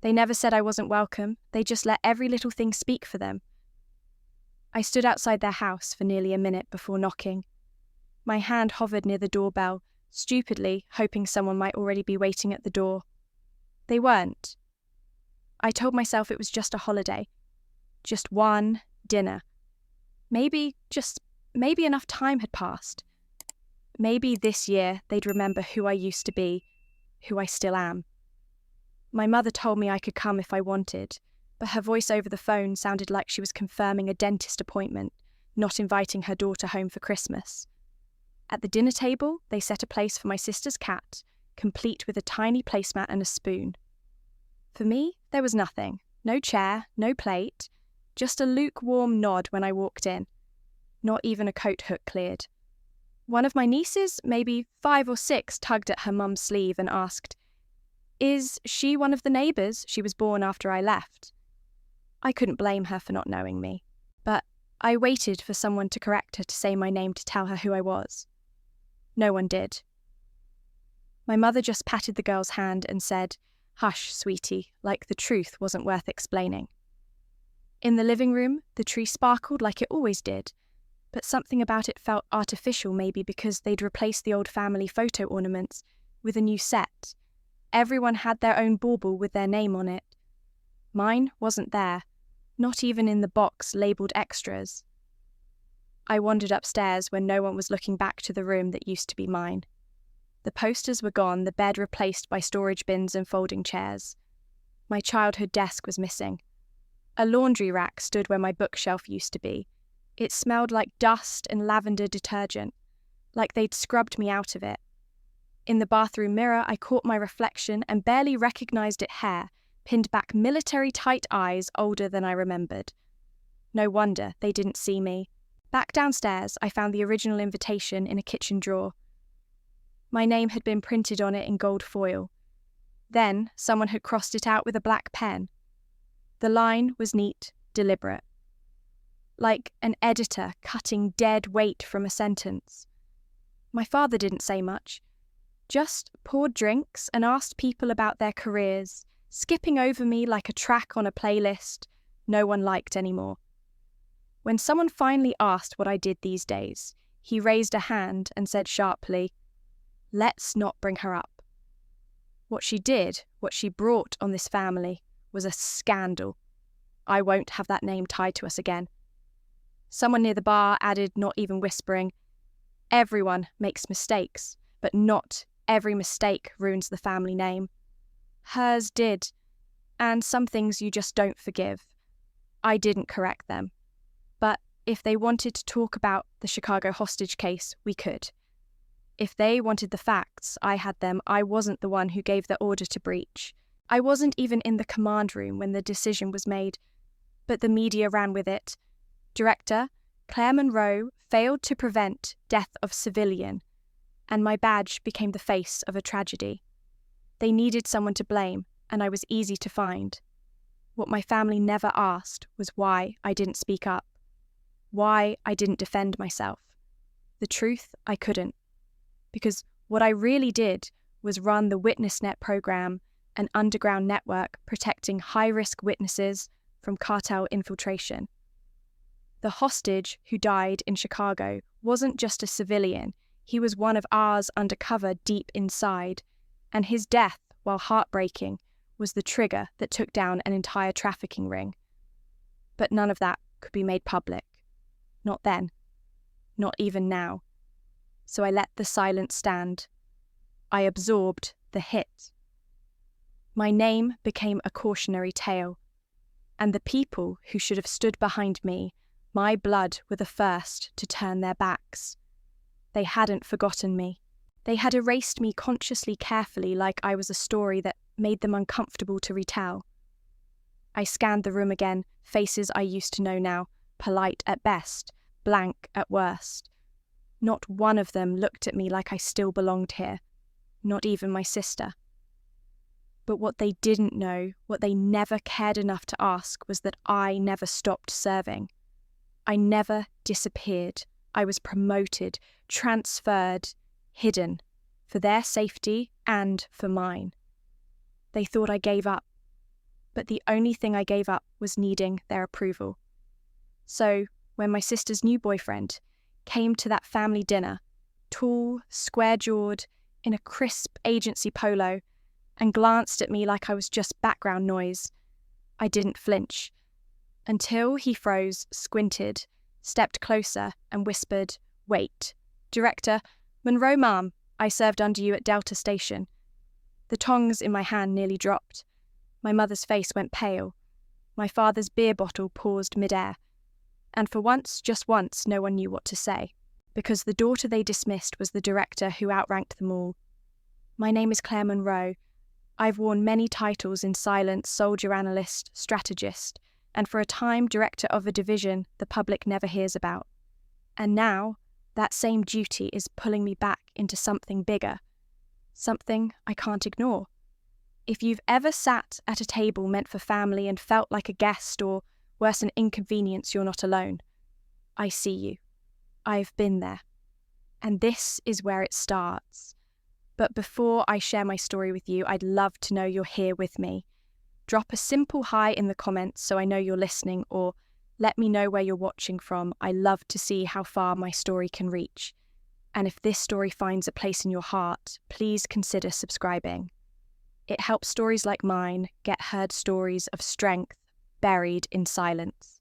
They never said I wasn't welcome, they just let every little thing speak for them. I stood outside their house for nearly a minute before knocking. My hand hovered near the doorbell, stupidly hoping someone might already be waiting at the door. They weren't. I told myself it was just a holiday. Just one dinner. Maybe enough time had passed. Maybe this year they'd remember who I used to be, who I still am. My mother told me I could come if I wanted, but her voice over the phone sounded like she was confirming a dentist appointment, not inviting her daughter home for Christmas. At the dinner table, they set a place for my sister's cat, complete with a tiny placemat and a spoon. For me, there was nothing. No chair, no plate, just a lukewarm nod when I walked in. Not even a coat hook cleared. One of my nieces, maybe 5 or 6, tugged at her mum's sleeve and asked, "Is she one of the neighbours? She was born after I left." I couldn't blame her for not knowing me, but I waited for someone to correct her to say my name to tell her who I was. No one did. My mother just patted the girl's hand and said, "Hush, sweetie," like the truth wasn't worth explaining. In the living room, the tree sparkled like it always did, but something about it felt artificial, maybe because they'd replaced the old family photo ornaments with a new set. Everyone had their own bauble with their name on it. Mine wasn't there, not even in the box labelled extras. I wandered upstairs when no one was looking back to the room that used to be mine. The posters were gone, the bed replaced by storage bins and folding chairs. My childhood desk was missing. A laundry rack stood where my bookshelf used to be. It smelled like dust and lavender detergent, like they'd scrubbed me out of it. In the bathroom mirror, I caught my reflection and barely recognised it hair, pinned back military-tight eyes older than I remembered. No wonder they didn't see me. Back downstairs, I found the original invitation in a kitchen drawer. My name had been printed on it in gold foil. Then, someone had crossed it out with a black pen. The line was neat, deliberate. Like an editor cutting dead weight from a sentence. My father didn't say much. Just poured drinks and asked people about their careers, skipping over me like a track on a playlist no one liked anymore. When someone finally asked what I did these days, he raised a hand and said sharply, "Let's not bring her up." What she did, what she brought on this family, was a scandal. I won't have that name tied to us again. Someone near the bar added, not even whispering, "Everyone makes mistakes, but not every mistake ruins the family name." Hers did, and some things you just don't forgive. I didn't correct them. But if they wanted to talk about the Chicago hostage case, we could. If they wanted the facts, I had them. I wasn't the one who gave the order to breach. I wasn't even in the command room when the decision was made, but the media ran with it. Director Claire Monroe failed to prevent death of civilian, and my badge became the face of a tragedy. They needed someone to blame, and I was easy to find. What my family never asked was why I didn't speak up, why I didn't defend myself. The truth, I couldn't. Because what I really did was run the WitnessNet program, an underground network protecting high-risk witnesses from cartel infiltration. The hostage who died in Chicago wasn't just a civilian, he was one of ours undercover deep inside, and his death, while heartbreaking, was the trigger that took down an entire trafficking ring. But none of that could be made public. Not then. Not even now. So I let the silence stand. I absorbed the hit. My name became a cautionary tale, and the people who should have stood behind me, my blood, were the first to turn their backs. They hadn't forgotten me. They had erased me consciously, carefully, like I was a story that made them uncomfortable to retell. I scanned the room again, faces I used to know now, polite at best, blank at worst. Not one of them looked at me like I still belonged here, not even my sister. But what they didn't know, what they never cared enough to ask, was that I never stopped serving. I never disappeared. I was promoted, transferred, hidden, for their safety and for mine. They thought I gave up. but the only thing I gave up was needing their approval. So, when my sister's new boyfriend came to that family dinner, tall, square-jawed, in a crisp agency polo, and glanced at me like I was just background noise, I didn't flinch. Until he froze, squinted, stepped closer, and whispered, "Wait, Director, Monroe, ma'am, I served under you at Delta Station." The tongs in my hand nearly dropped. My mother's face went pale. My father's beer bottle paused mid-air. And for once, just once, no one knew what to say, because the daughter they dismissed was the director who outranked them all. "My name is Claire Monroe. I've worn many titles in silence: soldier analyst, strategist, and for a time director of a division the public never hears about. And now, that same duty is pulling me back into something bigger, something I can't ignore. If you've ever sat at a table meant for family and felt like a guest or, worse, an inconvenience, you're not alone. I see you. I've been there. And this is where it starts. But before I share my story with you, I'd love to know you're here with me. Drop a simple hi in the comments so I know you're listening, or let me know where you're watching from. I love to see how far my story can reach. And if this story finds a place in your heart, please consider subscribing. It helps stories like mine get heard, stories of strength buried in silence.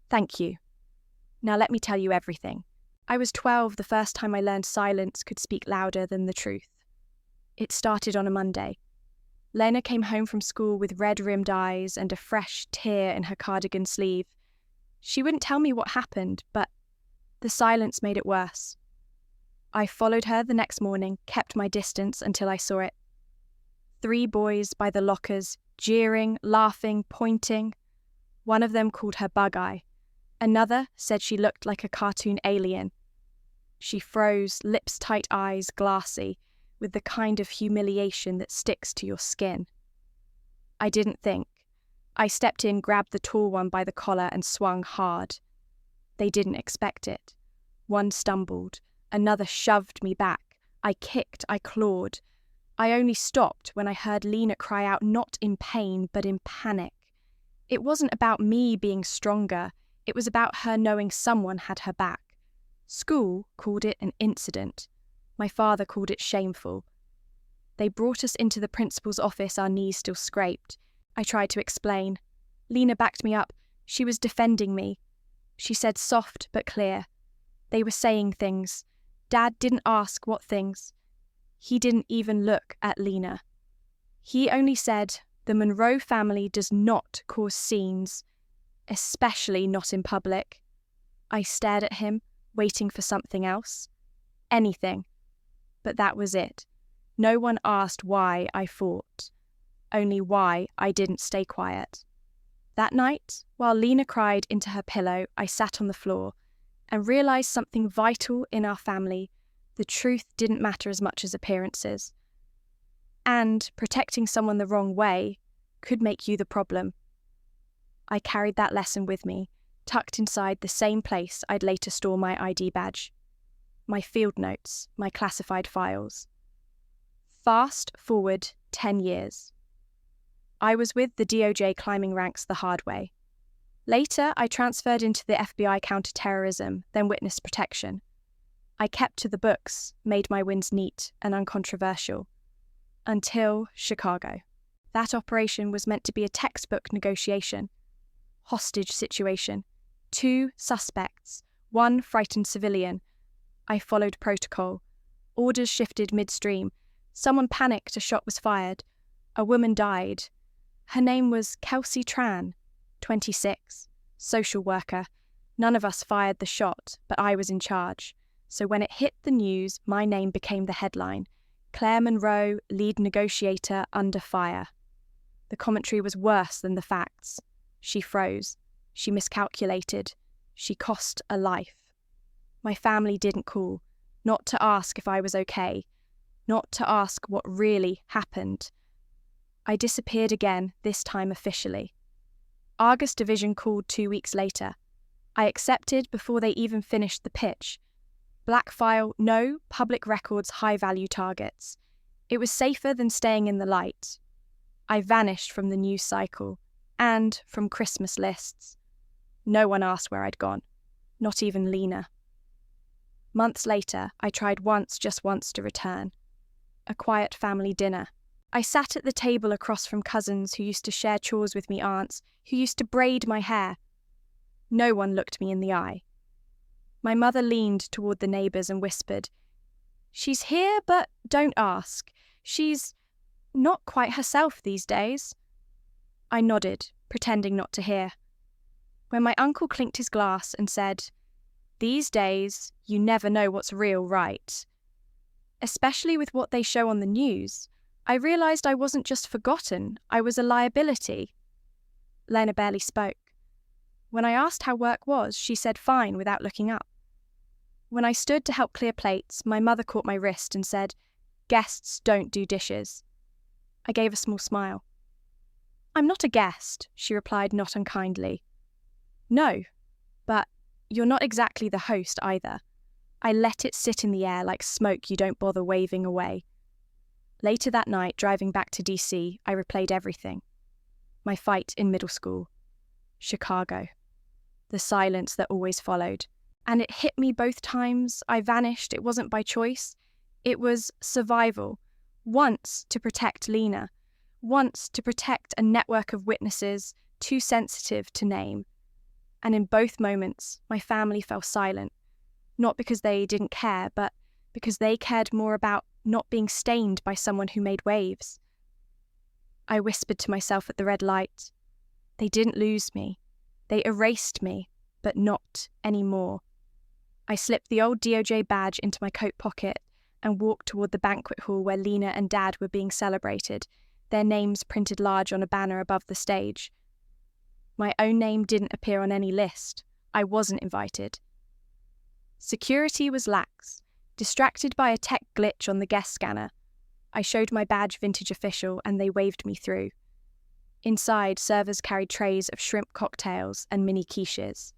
Thank you. Now let me tell you everything. I was 12 the first time I learned silence could speak louder than the truth. It started on a Monday. Lena came home from school with red-rimmed eyes and a fresh tear in her cardigan sleeve. She wouldn't tell me what happened, but the silence made it worse. I followed her the next morning, kept my distance until I saw it. 3 boys by the lockers, jeering, laughing, pointing. One of them called her Bug-Eye. Another said she looked like a cartoon alien. She froze, lips tight, eyes glassy, with the kind of humiliation that sticks to your skin. I didn't think. I stepped in, grabbed the tall one by the collar and swung hard. They didn't expect it. One stumbled. Another shoved me back. I kicked, I clawed. I only stopped when I heard Lena cry out, not in pain, but in panic. It wasn't about me being stronger. It was about her knowing someone had her back. School called it an incident. My father called it shameful. They brought us into the principal's office, our knees still scraped. I tried to explain. Lena backed me up. She was defending me. She said soft but clear. They were saying things. Dad didn't ask what things. He didn't even look at Lena. He only said, "The Monroe family does not cause scenes, especially not in public." I stared at him, waiting for something else. Anything. But that was it. No one asked why I fought. Only why I didn't stay quiet. That night, while Lena cried into her pillow, I sat on the floor and realised something vital in our family. The truth didn't matter as much as appearances. And protecting someone the wrong way could make you the problem. I carried that lesson with me, tucked inside the same place I'd later store my ID badge. My field notes, my classified files. Fast forward 10 years. I was with the DOJ climbing ranks the hard way. Later, I transferred into the FBI counter-terrorism, then witness protection. I kept to the books, made my wins neat and uncontroversial. Until Chicago. That operation was meant to be a textbook negotiation. Hostage situation. 2 suspects, 1 frightened civilian. I followed protocol. Orders shifted midstream. Someone panicked, a shot was fired. A woman died. Her name was Kelsey Tran, 26, social worker. None of us fired the shot, but I was in charge. So when it hit the news, my name became the headline. Claire Monroe, lead negotiator, under fire. The commentary was worse than the facts. She froze. She miscalculated. She cost a life. My family didn't call, not to ask if I was okay, not to ask what really happened. I disappeared again, this time officially. Argus Division called 2 weeks later. I accepted before they even finished the pitch. Black file, no public records, high-value targets. It was safer than staying in the light. I vanished from the news cycle and from Christmas lists. No one asked where I'd gone, not even Lena. Months later, I tried just once to return. A quiet family dinner. I sat at the table across from cousins who used to share chores with me, aunts who used to braid my hair. No one looked me in the eye. My mother leaned toward the neighbours and whispered, "She's here, but don't ask. She's not quite herself these days." I nodded, pretending not to hear. When my uncle clinked his glass and said, "These days, you never know what's real, right?" Especially with what they show on the news, I realised I wasn't just forgotten, I was a liability. Lena barely spoke. When I asked how work was, she said fine without looking up. When I stood to help clear plates, my mother caught my wrist and said, "Guests don't do dishes." I gave a small smile. "I'm not a guest," she replied not unkindly. "No, but you're not exactly the host either." I let it sit in the air like smoke you don't bother waving away. Later that night, driving back to DC, I replayed everything. My fight in middle school. Chicago. The silence that always followed. And it hit me both times. I vanished. It wasn't by choice. It was survival. Once to protect Lena. Once to protect a network of witnesses too sensitive to name. And in both moments, my family fell silent. Not because they didn't care, but because they cared more about not being stained by someone who made waves. I whispered to myself at the red light. They didn't lose me. They erased me, but not anymore. I slipped the old DOJ badge into my coat pocket and walked toward the banquet hall where Lena and Dad were being celebrated, their names printed large on a banner above the stage. My own name didn't appear on any list. I wasn't invited. Security was lax, distracted by a tech glitch on the guest scanner. I showed my badge vintage official and they waved me through. Inside, servers carried trays of shrimp cocktails and mini quiches.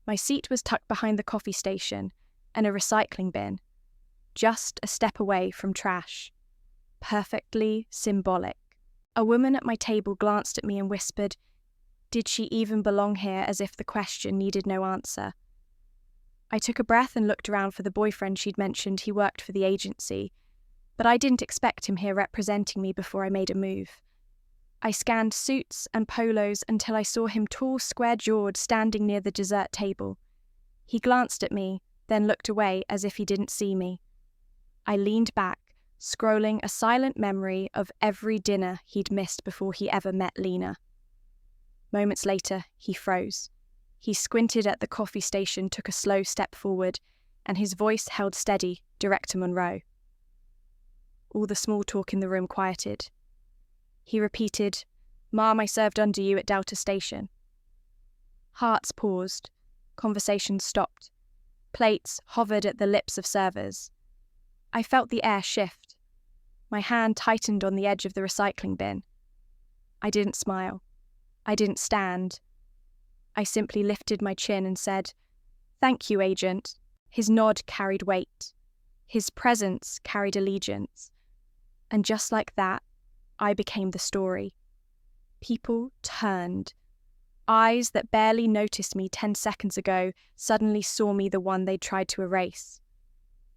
My seat was tucked behind the coffee station and a recycling bin, just a step away from trash. Perfectly symbolic. A woman at my table glanced at me and whispered, "Did she even belong here?" as if the question needed no answer. I took a breath and looked around for the boyfriend she'd mentioned. He worked for the agency, but I didn't expect him here representing me before I made a move. I scanned suits and polos until I saw him tall, square-jawed, standing near the dessert table. He glanced at me, then looked away as if he didn't see me. I leaned back, scrolling a silent memory of every dinner he'd missed before he ever met Lena. Moments later, he froze. He squinted at the coffee station, took a slow step forward, and his voice held steady, direct to Monroe. All the small talk in the room quieted. He repeated, "Mom, I served under you at Delta Station." Hearts paused. Conversations stopped. Plates hovered at the lips of servers. I felt the air shift. My hand tightened on the edge of the recycling bin. I didn't smile. I didn't stand. I simply lifted my chin and said, "Thank you, Agent." His nod carried weight. His presence carried allegiance. And just like that, I became the story. People turned. Eyes that barely noticed me 10 seconds ago suddenly saw me, the one they tried to erase.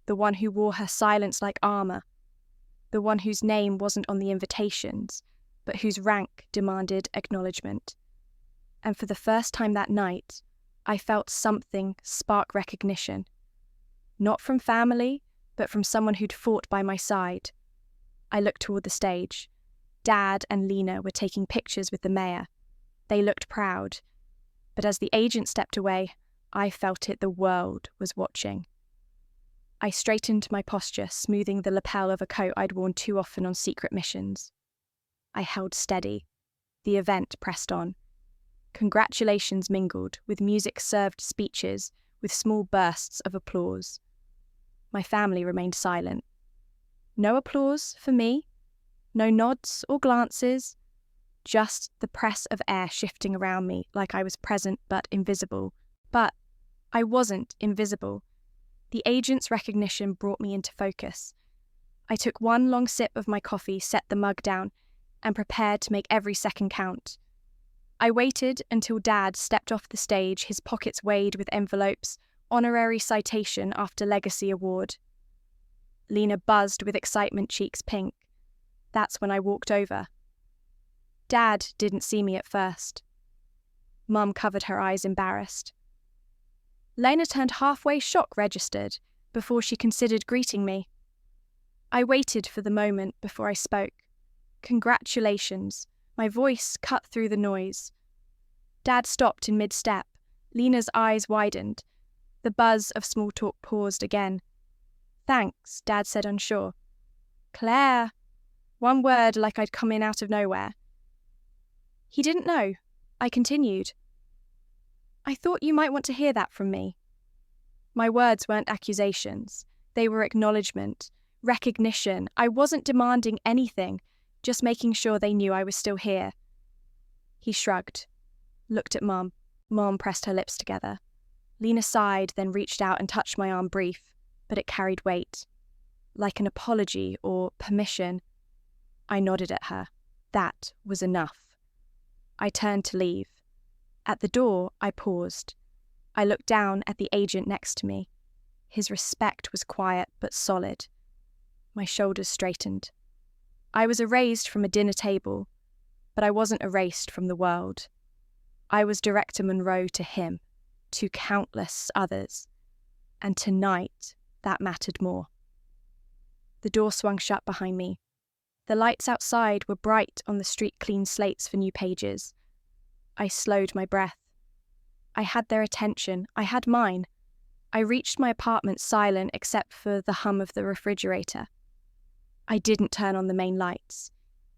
The one who wore her silence like armor. The one whose name wasn't on the invitations, but whose rank demanded acknowledgement. And for the first time that night, I felt something spark recognition. Not from family, but from someone who'd fought by my side. I looked toward the stage. Dad and Lena were taking pictures with the mayor. They looked proud. But as the agent stepped away, I felt it, the world was watching. I straightened my posture, smoothing the lapel of a coat I'd worn too often on secret missions. I held steady. The event pressed on. Congratulations mingled, with music served speeches, with small bursts of applause. My family remained silent. No applause for me, no nods or glances, just the press of air shifting around me like I was present but invisible. But I wasn't invisible. The agent's recognition brought me into focus. I took one long sip of my coffee, set the mug down, and prepared to make every second count. I waited until Dad stepped off the stage, his pockets weighed with envelopes, honorary citation after legacy award. Lena buzzed with excitement, cheeks pink. That's when I walked over. Dad didn't see me at first. Mum covered her eyes, embarrassed. Lena turned halfway, shock registered, before she considered greeting me. I waited for the moment before I spoke. Congratulations. My voice cut through the noise. Dad stopped in mid-step. Lena's eyes widened. The buzz of small talk paused again. Thanks, Dad said, unsure. Claire. One word like I'd come in out of nowhere. He didn't know. I continued. I thought you might want to hear that from me. My words weren't accusations. They were acknowledgement, recognition. I wasn't demanding anything, just making sure they knew I was still here. He shrugged, looked at Mum. Mum pressed her lips together. Lena sighed, then reached out and touched my arm brief, but it carried weight. Like an apology or permission. I nodded at her. That was enough. I turned to leave. At the door, I paused. I looked down at the agent next to me. His respect was quiet but solid. My shoulders straightened. I was erased from a dinner table, but I wasn't erased from the world. I was Director Monroe to him, to countless others, and tonight that mattered more. The door swung shut behind me. The lights outside were bright on the street clean slates for new pages. I slowed my breath. I had their attention. I had mine. I reached my apartment silent except for the hum of the refrigerator. I didn't turn on the main lights.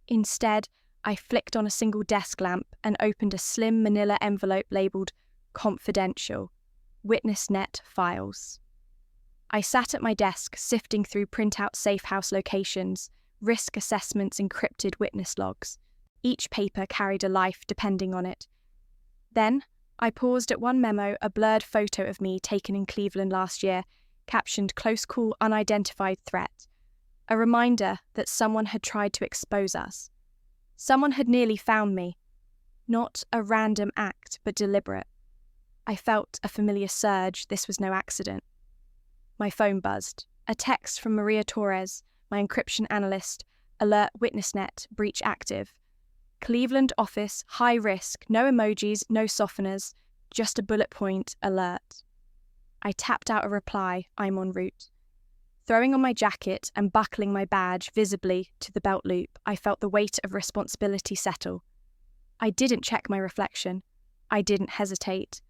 Instead, I flicked on a single desk lamp and opened a slim manila envelope labelled Confidential, WitnessNet Files. I sat at my desk, sifting through printout safe house locations, risk assessments, encrypted witness logs. Each paper carried a life depending on it. Then, I paused at one memo, a blurred photo of me taken in Cleveland last year, captioned Close Call Unidentified Threat. A reminder that someone had tried to expose us. Someone had nearly found me. Not a random act, but deliberate. I felt a familiar surge. This was no accident. My phone buzzed. A text from Maria Torres, my encryption analyst. Alert WitnessNet, breach active. Cleveland office, high risk, no emojis, no softeners, just a bullet point alert. I tapped out a reply, I'm en route. Throwing on my jacket and buckling my badge visibly to the belt loop, I felt the weight of responsibility settle. I didn't check my reflection. I didn't hesitate.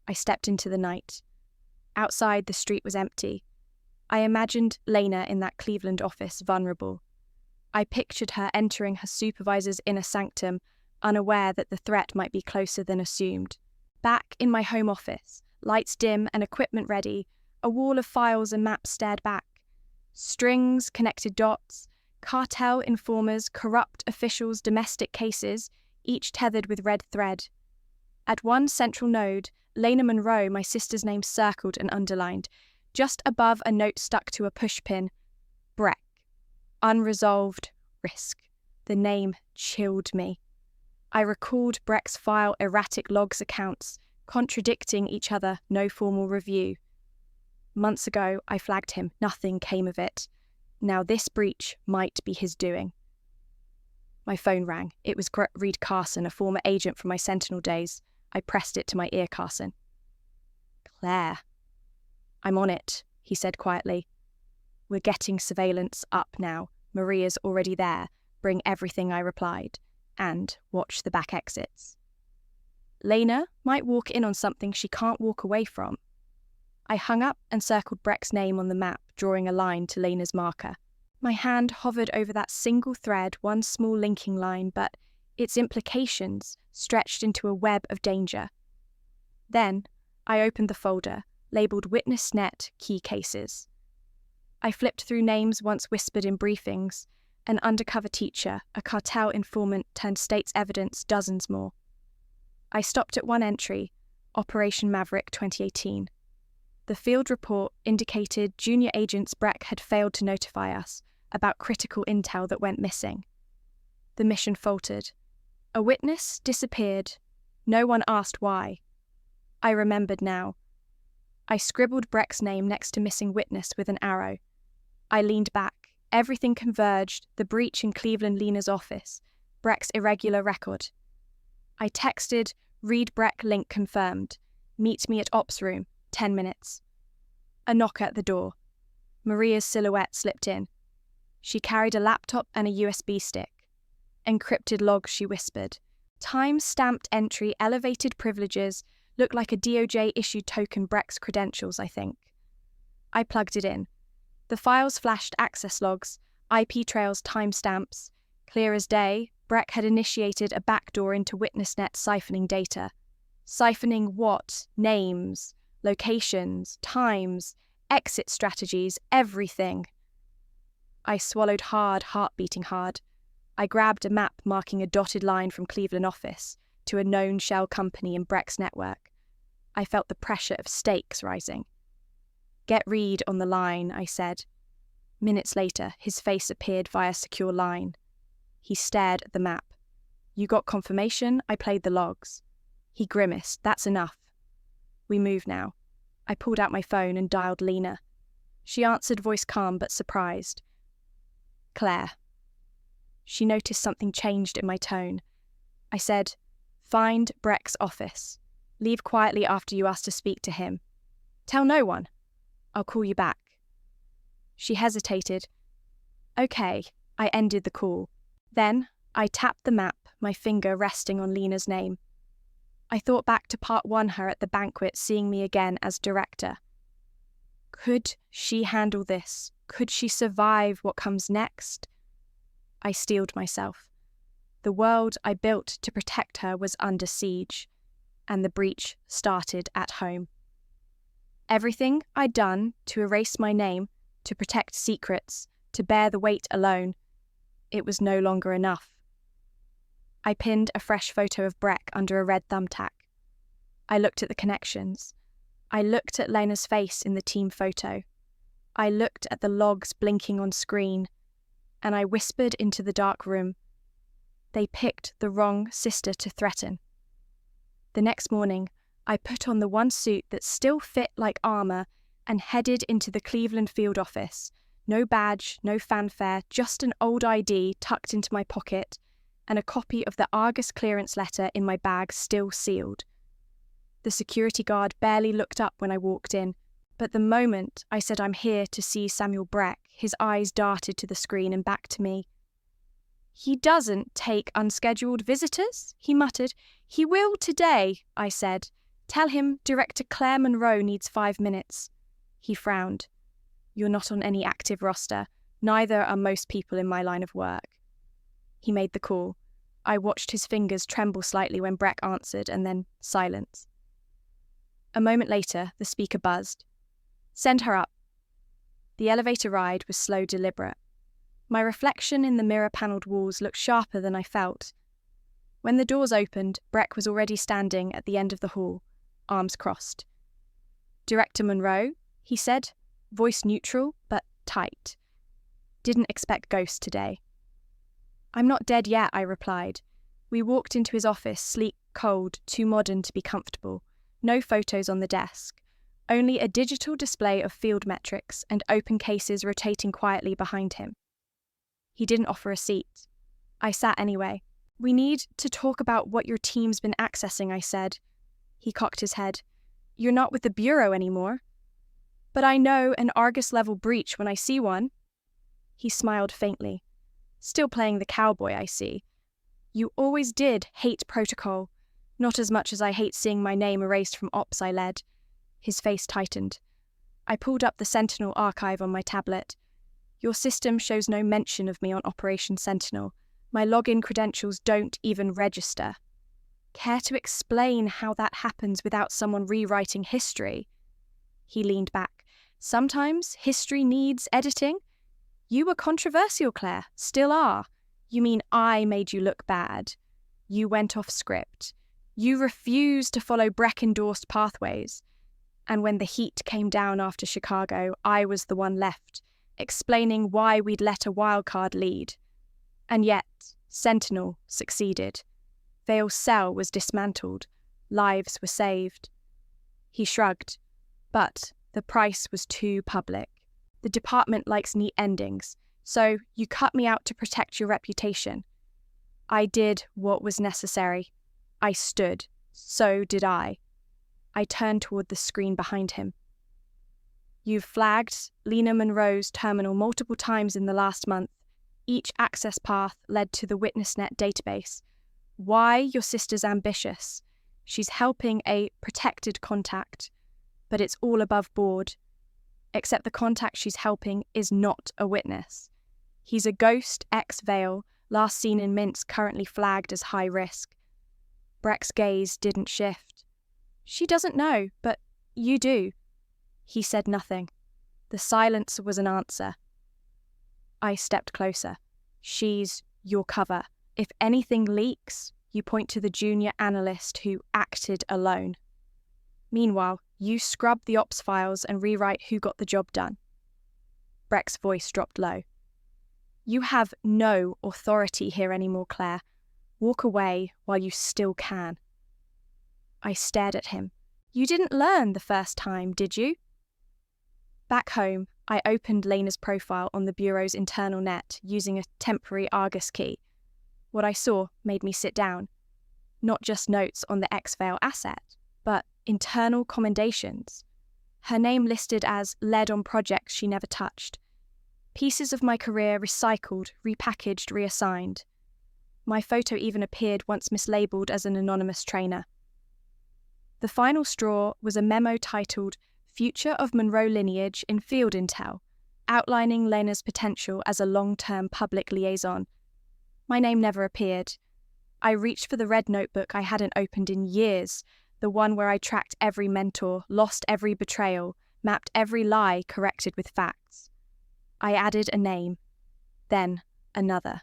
I stepped into the night. Outside, the street was empty. I imagined Lena in that Cleveland office, vulnerable. I pictured her entering her supervisor's inner sanctum, unaware that the threat might be closer than assumed. Back in my home office, lights dim and equipment ready, a wall of files and maps stared back. Strings, connected dots, cartel informers, corrupt officials, domestic cases, each tethered with red thread. At one central node, Lena Monroe, my sister's name circled and underlined, just above a note stuck to a pushpin. Breck. Unresolved risk. The name chilled me. I recalled Breck's file erratic logs accounts, contradicting each other, no formal review. Months ago, I flagged him. Nothing came of it. Now this breach might be his doing. My phone rang. It was Reed Carson, a former agent from my Sentinel days. I pressed it to my ear. Carson. Claire. I'm on it, he said quietly. We're getting surveillance up now. Maria's already there. Bring everything, I replied. And watch the back exits. Lena might walk in on something she can't walk away from. I hung up and circled Breck's name on the map, drawing a line to Lena's marker. My hand hovered over that single thread, one small linking line, but its implications stretched into a web of danger. Then I opened the folder, labelled WitnessNet Key Cases. I flipped through names once whispered in briefings, an undercover teacher, a cartel informant turned state's evidence, dozens more. I stopped at one entry, Operation Maverick 2018. The field report indicated junior agents Breck had failed to notify us about critical intel that went missing. The mission faltered. A witness disappeared. No one asked why. I remembered now. I scribbled Breck's name next to missing witness with an arrow. I leaned back. Everything converged, the breach in Cleveland Lena's office, Breck's irregular record. I texted, "Read Breck link confirmed. Meet me at ops room, 10 minutes. A knock at the door. Maria's silhouette slipped in. She carried a laptop and a USB stick. Encrypted logs, she whispered. Time-stamped entry, elevated privileges, looked like a DOJ-issued token Breck's credentials, I think. I plugged it in. The files flashed access logs, IP trails, timestamps. Clear as day, Breck had initiated a backdoor into WitnessNet siphoning data. Siphoning what? Names, locations, times, exit strategies, everything. I swallowed hard, heart beating hard. I grabbed a map marking a dotted line from Cleveland office to a known shell company in Breck's network. I felt the pressure of stakes rising. Get Reed on the line, I said. Minutes later, his face appeared via secure line. He stared at the map. You got confirmation? I played the logs. He grimaced. That's enough. We move now. I pulled out my phone and dialed Lena. She answered, voice calm but surprised. Claire. She noticed something changed in my tone. I said, find Breck's office. Leave quietly after you ask to speak to him. Tell no one. I'll call you back. She hesitated. Okay, I ended the call. Then I tapped the map, my finger resting on Lena's name. I thought back to part one her at the banquet, seeing me again as director. Could she handle this? Could she survive what comes next? I steeled myself. The world I built to protect her was under siege, and the breach started at home. Everything I'd done to erase my name, to protect secrets, to bear the weight alone, it was no longer enough. I pinned a fresh photo of Breck under a red thumbtack. I looked at the connections. I looked at Lena's face in the team photo. I looked at the logs blinking on screen, and I whispered into the dark room. They picked the wrong sister to threaten. The next morning, I put on the one suit that still fit like armor and headed into the Cleveland field office. No badge, no fanfare, just an old ID tucked into my pocket and a copy of the Argus clearance letter in my bag still sealed. The security guard barely looked up when I walked in, but the moment I said I'm here to see Samuel Breck, his eyes darted to the screen and back to me. He doesn't take unscheduled visitors, he muttered. He will today, I said. Tell him Director Claire Monroe needs 5 minutes. He frowned. You're not on any active roster. Neither are most people in my line of work. He made the call. I watched his fingers tremble slightly when Breck answered, and then silence. A moment later, the speaker buzzed. Send her up. The elevator ride was slow, deliberate. My reflection in the mirror-panelled walls looked sharper than I felt. When the doors opened, Breck was already standing at the end of the hall, arms crossed. Director Monroe, he said, voice neutral but tight. Didn't expect ghosts today. I'm not dead yet, I replied. We walked into his office, sleek, cold, too modern to be comfortable. No photos on the desk. Only a digital display of field metrics and open cases rotating quietly behind him. He didn't offer a seat. I sat anyway. We need to talk about what your team's been accessing, I said. He cocked his head. You're not with the Bureau anymore. But I know an Argus-level breach when I see one. He smiled faintly. Still playing the cowboy, I see. You always did hate protocol. Not as much as I hate seeing my name erased from ops I led. His face tightened. I pulled up the Sentinel archive on my tablet. Your system shows no mention of me on Operation Sentinel. My login credentials don't even register. Care to explain how that happens without someone rewriting history? He leaned back. Sometimes history needs editing. You were controversial, Claire. Still are. You mean I made you look bad. You went off script. You refused to follow Breck-endorsed pathways. And when the heat came down after Chicago, I was the one left, explaining why we'd let a wildcard lead. And yet, Sentinel succeeded. Vale's cell was dismantled. Lives were saved. He shrugged. But the price was too public. The department likes neat endings, so you cut me out to protect your reputation. I did what was necessary. I stood. So did I. I turned toward the screen behind him. You've flagged Lena Monroe's terminal multiple times in the last month. Each access path led to the WitnessNet database. Why? Your sister's ambitious. She's helping a protected contact, but it's all above board. Except the contact she's helping is not a witness. He's a ghost ex-Vale, last seen in Mints, currently flagged as high risk. Breck's gaze didn't shift. She doesn't know, but you do. He said nothing. The silence was an answer. I stepped closer. She's your cover. If anything leaks, you point to the junior analyst who acted alone. Meanwhile, you scrub the ops files and rewrite who got the job done. Breck's voice dropped low. You have no authority here anymore, Claire. Walk away while you still can. I stared at him. You didn't learn the first time, did you? Back home, I opened Lena's profile on the Bureau's internal net using a temporary Argus key. What I saw made me sit down. Not just notes on the ex-Vale asset, but internal commendations. Her name listed as led on projects she never touched. Pieces of my career recycled, repackaged, reassigned. My photo even appeared once mislabeled as an anonymous trainer. The final straw was a memo titled Future of Monroe Lineage in Field Intel, outlining Lena's potential as a long-term public liaison. My name never appeared. I reached for the red notebook I hadn't opened in years, the one where I tracked every mentor, lost every betrayal, mapped every lie corrected with facts. I added a name, then another.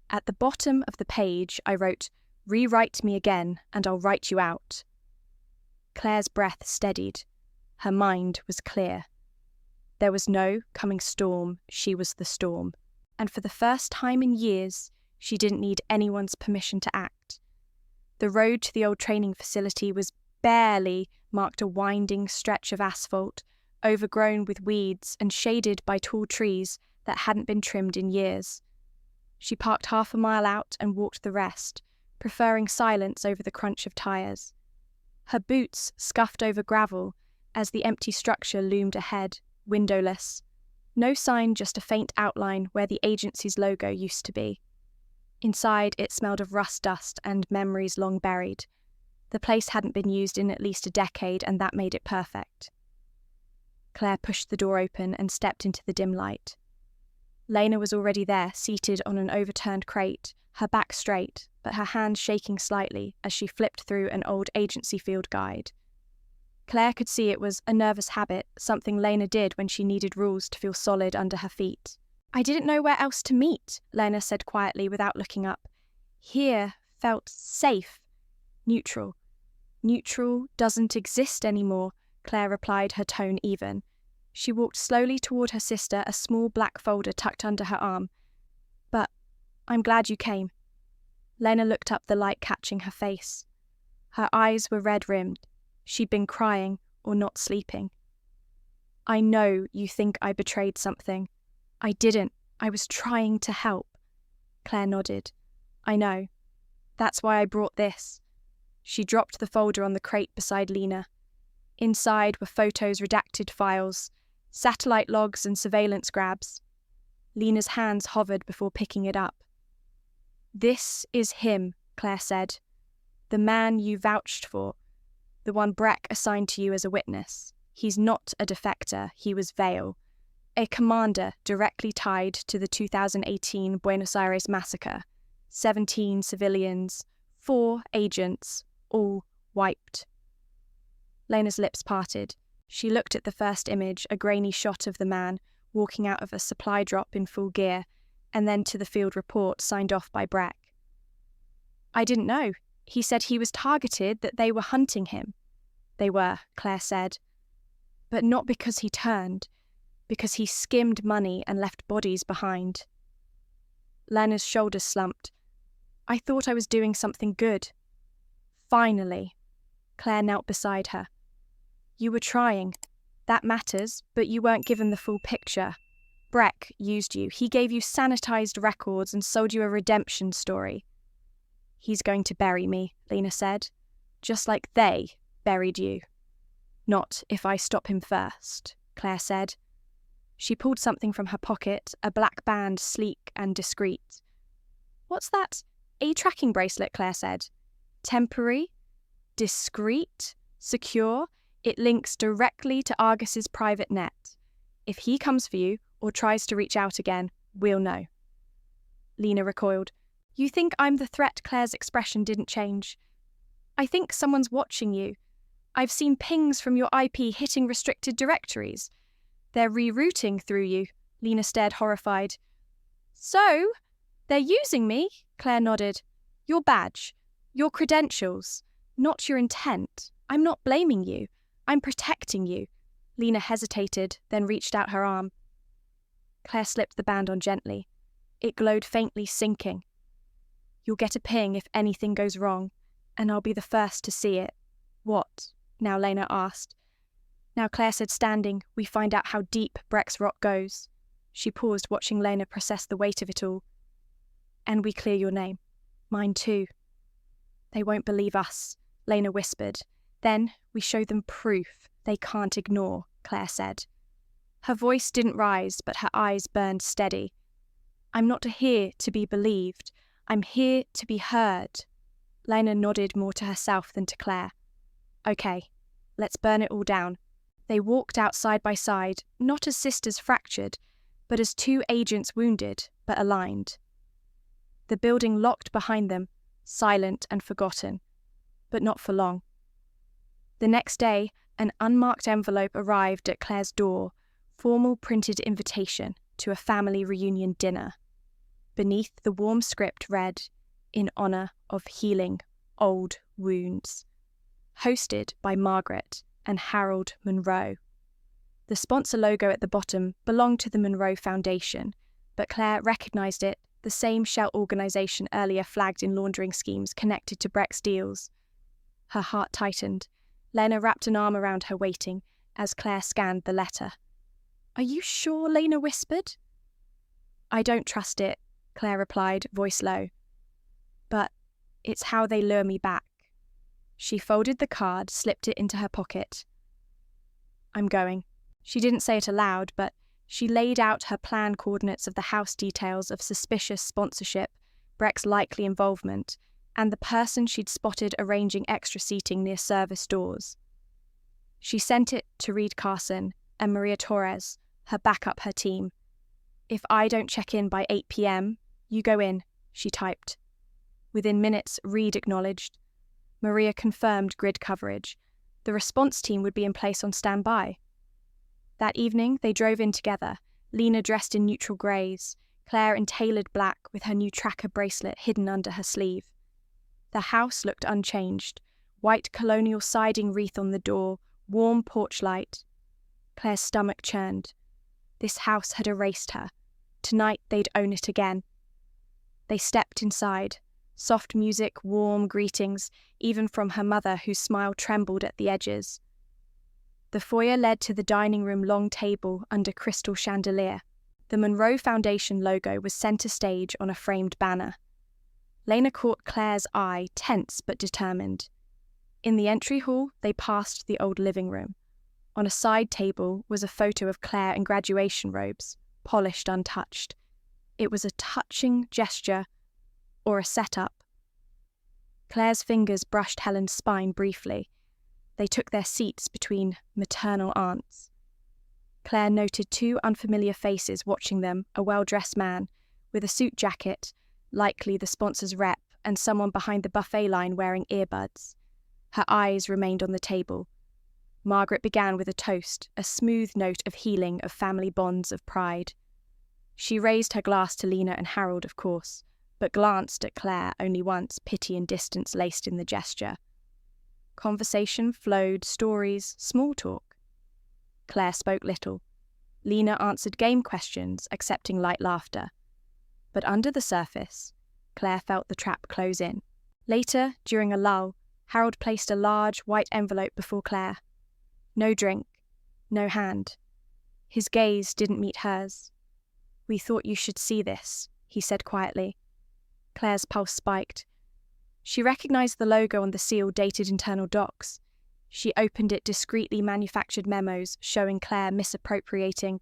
At the bottom of the page, I wrote, Rewrite me again, and I'll write you out. Claire's breath steadied. Her mind was clear. There was no coming storm, she was the storm. And for the first time in years, she didn't need anyone's permission to act. The road to the old training facility was barely marked a winding stretch of asphalt, overgrown with weeds and shaded by tall trees that hadn't been trimmed in years. She parked half a mile out and walked the rest, preferring silence over the crunch of tires. Her boots scuffed over gravel as the empty structure loomed ahead, windowless. No sign, just a faint outline where the agency's logo used to be. Inside, it smelled of rust dust and memories long buried. The place hadn't been used in at least a decade, and that made it perfect. Claire pushed the door open and stepped into the dim light. Lena was already there, seated on an overturned crate, her back straight, but her hands shaking slightly as she flipped through an old agency field guide. Claire could see it was a nervous habit, something Lena did when she needed rules to feel solid under her feet. I didn't know where else to meet, Lena said quietly without looking up. Here felt safe, neutral. Neutral doesn't exist anymore, Claire replied, her tone even. She walked slowly toward her sister, a small black folder tucked under her arm. But I'm glad you came. Lena looked up, the light catching her face. Her eyes were red-rimmed. She'd been crying or not sleeping. I know you think I betrayed something. I didn't. I was trying to help. Claire nodded. I know. That's why I brought this. She dropped the folder on the crate beside Lena. Inside were photos, redacted files, satellite logs and surveillance grabs. Lena's hands hovered before picking it up. This is him, Claire said. The man you vouched for. The one Breck assigned to you as a witness. He's not a defector, he was Vale. A commander directly tied to the 2018 Buenos Aires massacre. 17 civilians, 4 agents, all wiped. Lena's lips parted. She looked at the first image, a grainy shot of the man walking out of a supply drop in full gear, and then to the field report signed off by Breck. I didn't know. He said he was targeted, that they were hunting him. They were, Claire said. But not because he turned, because he skimmed money and left bodies behind. Lena's shoulders slumped. I thought I was doing something good. Finally. Claire knelt beside her. You were trying. That matters, but you weren't given the full picture. Breck used you. He gave you sanitized records and sold you a redemption story. He's going to bury me, Lena said. Just like they buried you. Not if I stop him first, Claire said. She pulled something from her pocket, a black band, sleek and discreet. What's that? A tracking bracelet, Claire said. Temporary? Discreet? Secure? It links directly to Argus's private net. If he comes for you or tries to reach out again, we'll know. Lena recoiled. You think I'm the threat? Claire's expression didn't change. I think someone's watching you. I've seen pings from your IP hitting restricted directories. They're rerouting through you. Lena stared horrified. So, they're using me? Claire nodded. Your badge, your credentials, not your intent. I'm not blaming you. I'm protecting you. Lena hesitated, then reached out her arm. Claire slipped the band on gently. It glowed faintly, sinking. You'll get a ping if anything goes wrong, and I'll be the first to see it. What? Now Lena asked. Now Claire said, standing, we find out how deep Breck's rot goes. She paused, watching Lena process the weight of it all. And we clear your name. Mine too. They won't believe us, Lena whispered. Then we show them proof they can't ignore, Claire said. Her voice didn't rise, but her eyes burned steady. I'm not here to be believed. I'm here to be heard. Lena nodded more to herself than to Claire. Okay, let's burn it all down. They walked out side by side, not as sisters fractured, but as two agents wounded, but aligned. The building locked behind them, silent and forgotten, but not for long. The next day, an unmarked envelope arrived at Claire's door, formal printed invitation to a family reunion dinner. Beneath the warm script read, in honour of healing old wounds. Hosted by Margaret and Harold Monroe. The sponsor logo at the bottom belonged to the Monroe Foundation, but Claire recognised it, the same shell organisation earlier flagged in laundering schemes connected to Breck's deals. Her heart tightened. Lena wrapped an arm around her, waiting, as Claire scanned the letter. Are you sure? Lena whispered. I don't trust it, Claire replied, voice low. But it's how they lure me back. She folded the card, slipped it into her pocket. I'm going. She didn't say it aloud, but she laid out her plan coordinates of the house details of suspicious sponsorship, Breck's likely involvement, and the person she'd spotted arranging extra seating near service doors. She sent it to Reed Carson and Maria Torres, her backup, her team. If I don't check in by 8 p.m, you go in, she typed. Within minutes, Reed acknowledged. Maria confirmed grid coverage. The response team would be in place on standby. That evening, they drove in together, Lena dressed in neutral greys, Claire in tailored black with her new tracker bracelet hidden under her sleeve. The house looked unchanged, white colonial siding wreath on the door, warm porch light. Claire's stomach churned. This house had erased her. Tonight they'd own it again. They stepped inside. Soft music, warm greetings, even from her mother, whose smile trembled at the edges. The foyer led to the dining room long table under crystal chandelier. The Monroe Foundation logo was centre stage on a framed banner. Lena caught Claire's eye, tense but determined. In the entry hall, they passed the old living room. On a side table was a photo of Claire in graduation robes, polished untouched. It was a touching gesture, or a setup. Claire's fingers brushed Helen's spine briefly. They took their seats between maternal aunts. Claire noted two unfamiliar faces watching them, a well-dressed man with a suit jacket, likely the sponsor's rep, and someone behind the buffet line wearing earbuds. Her eyes remained on the table. Margaret began with a toast, a smooth note of healing, of family bonds, of pride. She raised her glass to Lena and Harold, of course, but glanced at Claire only once, pity and distance laced in the gesture. Conversation flowed, stories, small talk. Claire spoke little. Lena answered game questions, accepting light laughter. But under the surface, Claire felt the trap close in. Later, during a lull, Harold placed a large white envelope before Claire. No drink, no hand. His gaze didn't meet hers. "We thought you should see this," he said quietly. Claire's pulse spiked. She recognized the logo on the seal dated internal docs. She opened it discreetly manufactured memos showing Claire misappropriating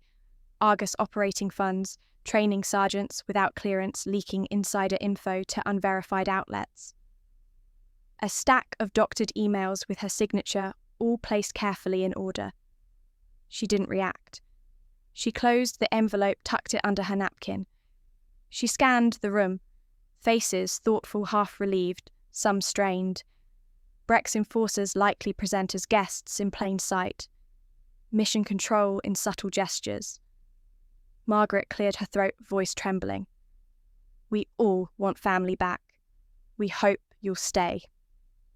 Argus operating funds, training sergeants without clearance leaking insider info to unverified outlets. A stack of doctored emails with her signature, all placed carefully in order. She didn't react. She closed the envelope, tucked it under her napkin. She scanned the room. Faces, thoughtful, half-relieved, some strained. Breck's enforcers likely present as guests in plain sight. Mission control in subtle gestures. Margaret cleared her throat, voice trembling. "We all want family back. We hope you'll stay."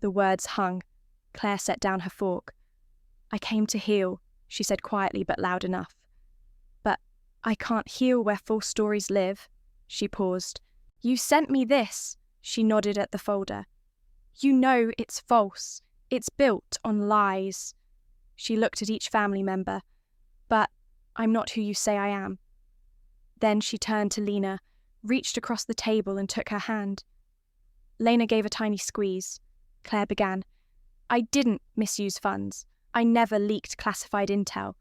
The words hung. Claire set down her fork. "I came to heal," she said quietly but loud enough. "But I can't heal where false stories live." She paused. "You sent me this." She nodded at the folder. "You know it's false. It's built on lies." She looked at each family member. "But I'm not who you say I am." Then she turned to Lena, reached across the table and took her hand. Lena gave a tiny squeeze. Claire began. "I didn't misuse funds. I never leaked classified intel.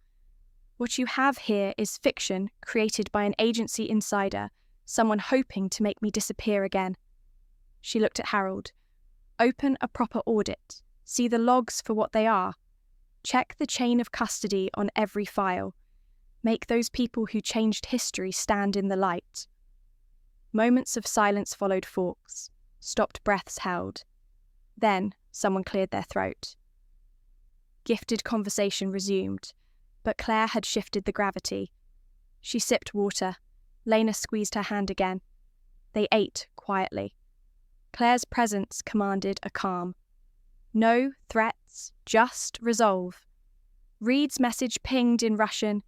What you have here is fiction created by an agency insider, someone hoping to make me disappear again." She looked at Harold. "Open a proper audit. See the logs for what they are. Check the chain of custody on every file. Make those people who changed history stand in the light." Moments of silence followed forks. Stopped breaths held. Then someone cleared their throat. Gifted conversation resumed, but Claire had shifted the gravity. She sipped water. Lena squeezed her hand again. They ate quietly. Claire's presence commanded a calm. No threats, just resolve. Reed's message pinged in Russian,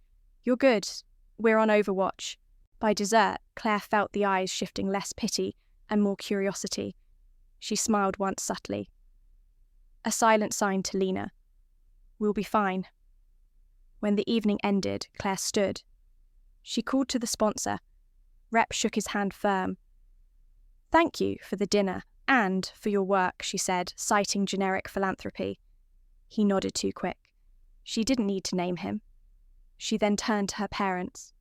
"You're good. We're on Overwatch." By dessert, Claire felt the eyes shifting less pity and more curiosity. She smiled once subtly. A silent sign to Lena. "We'll be fine." When the evening ended, Claire stood. She called to the sponsor. Rep shook his hand firm. "Thank you for the dinner and for your work," she said, citing generic philanthropy. He nodded too quick. She didn't need to name him. She then turned to her parents.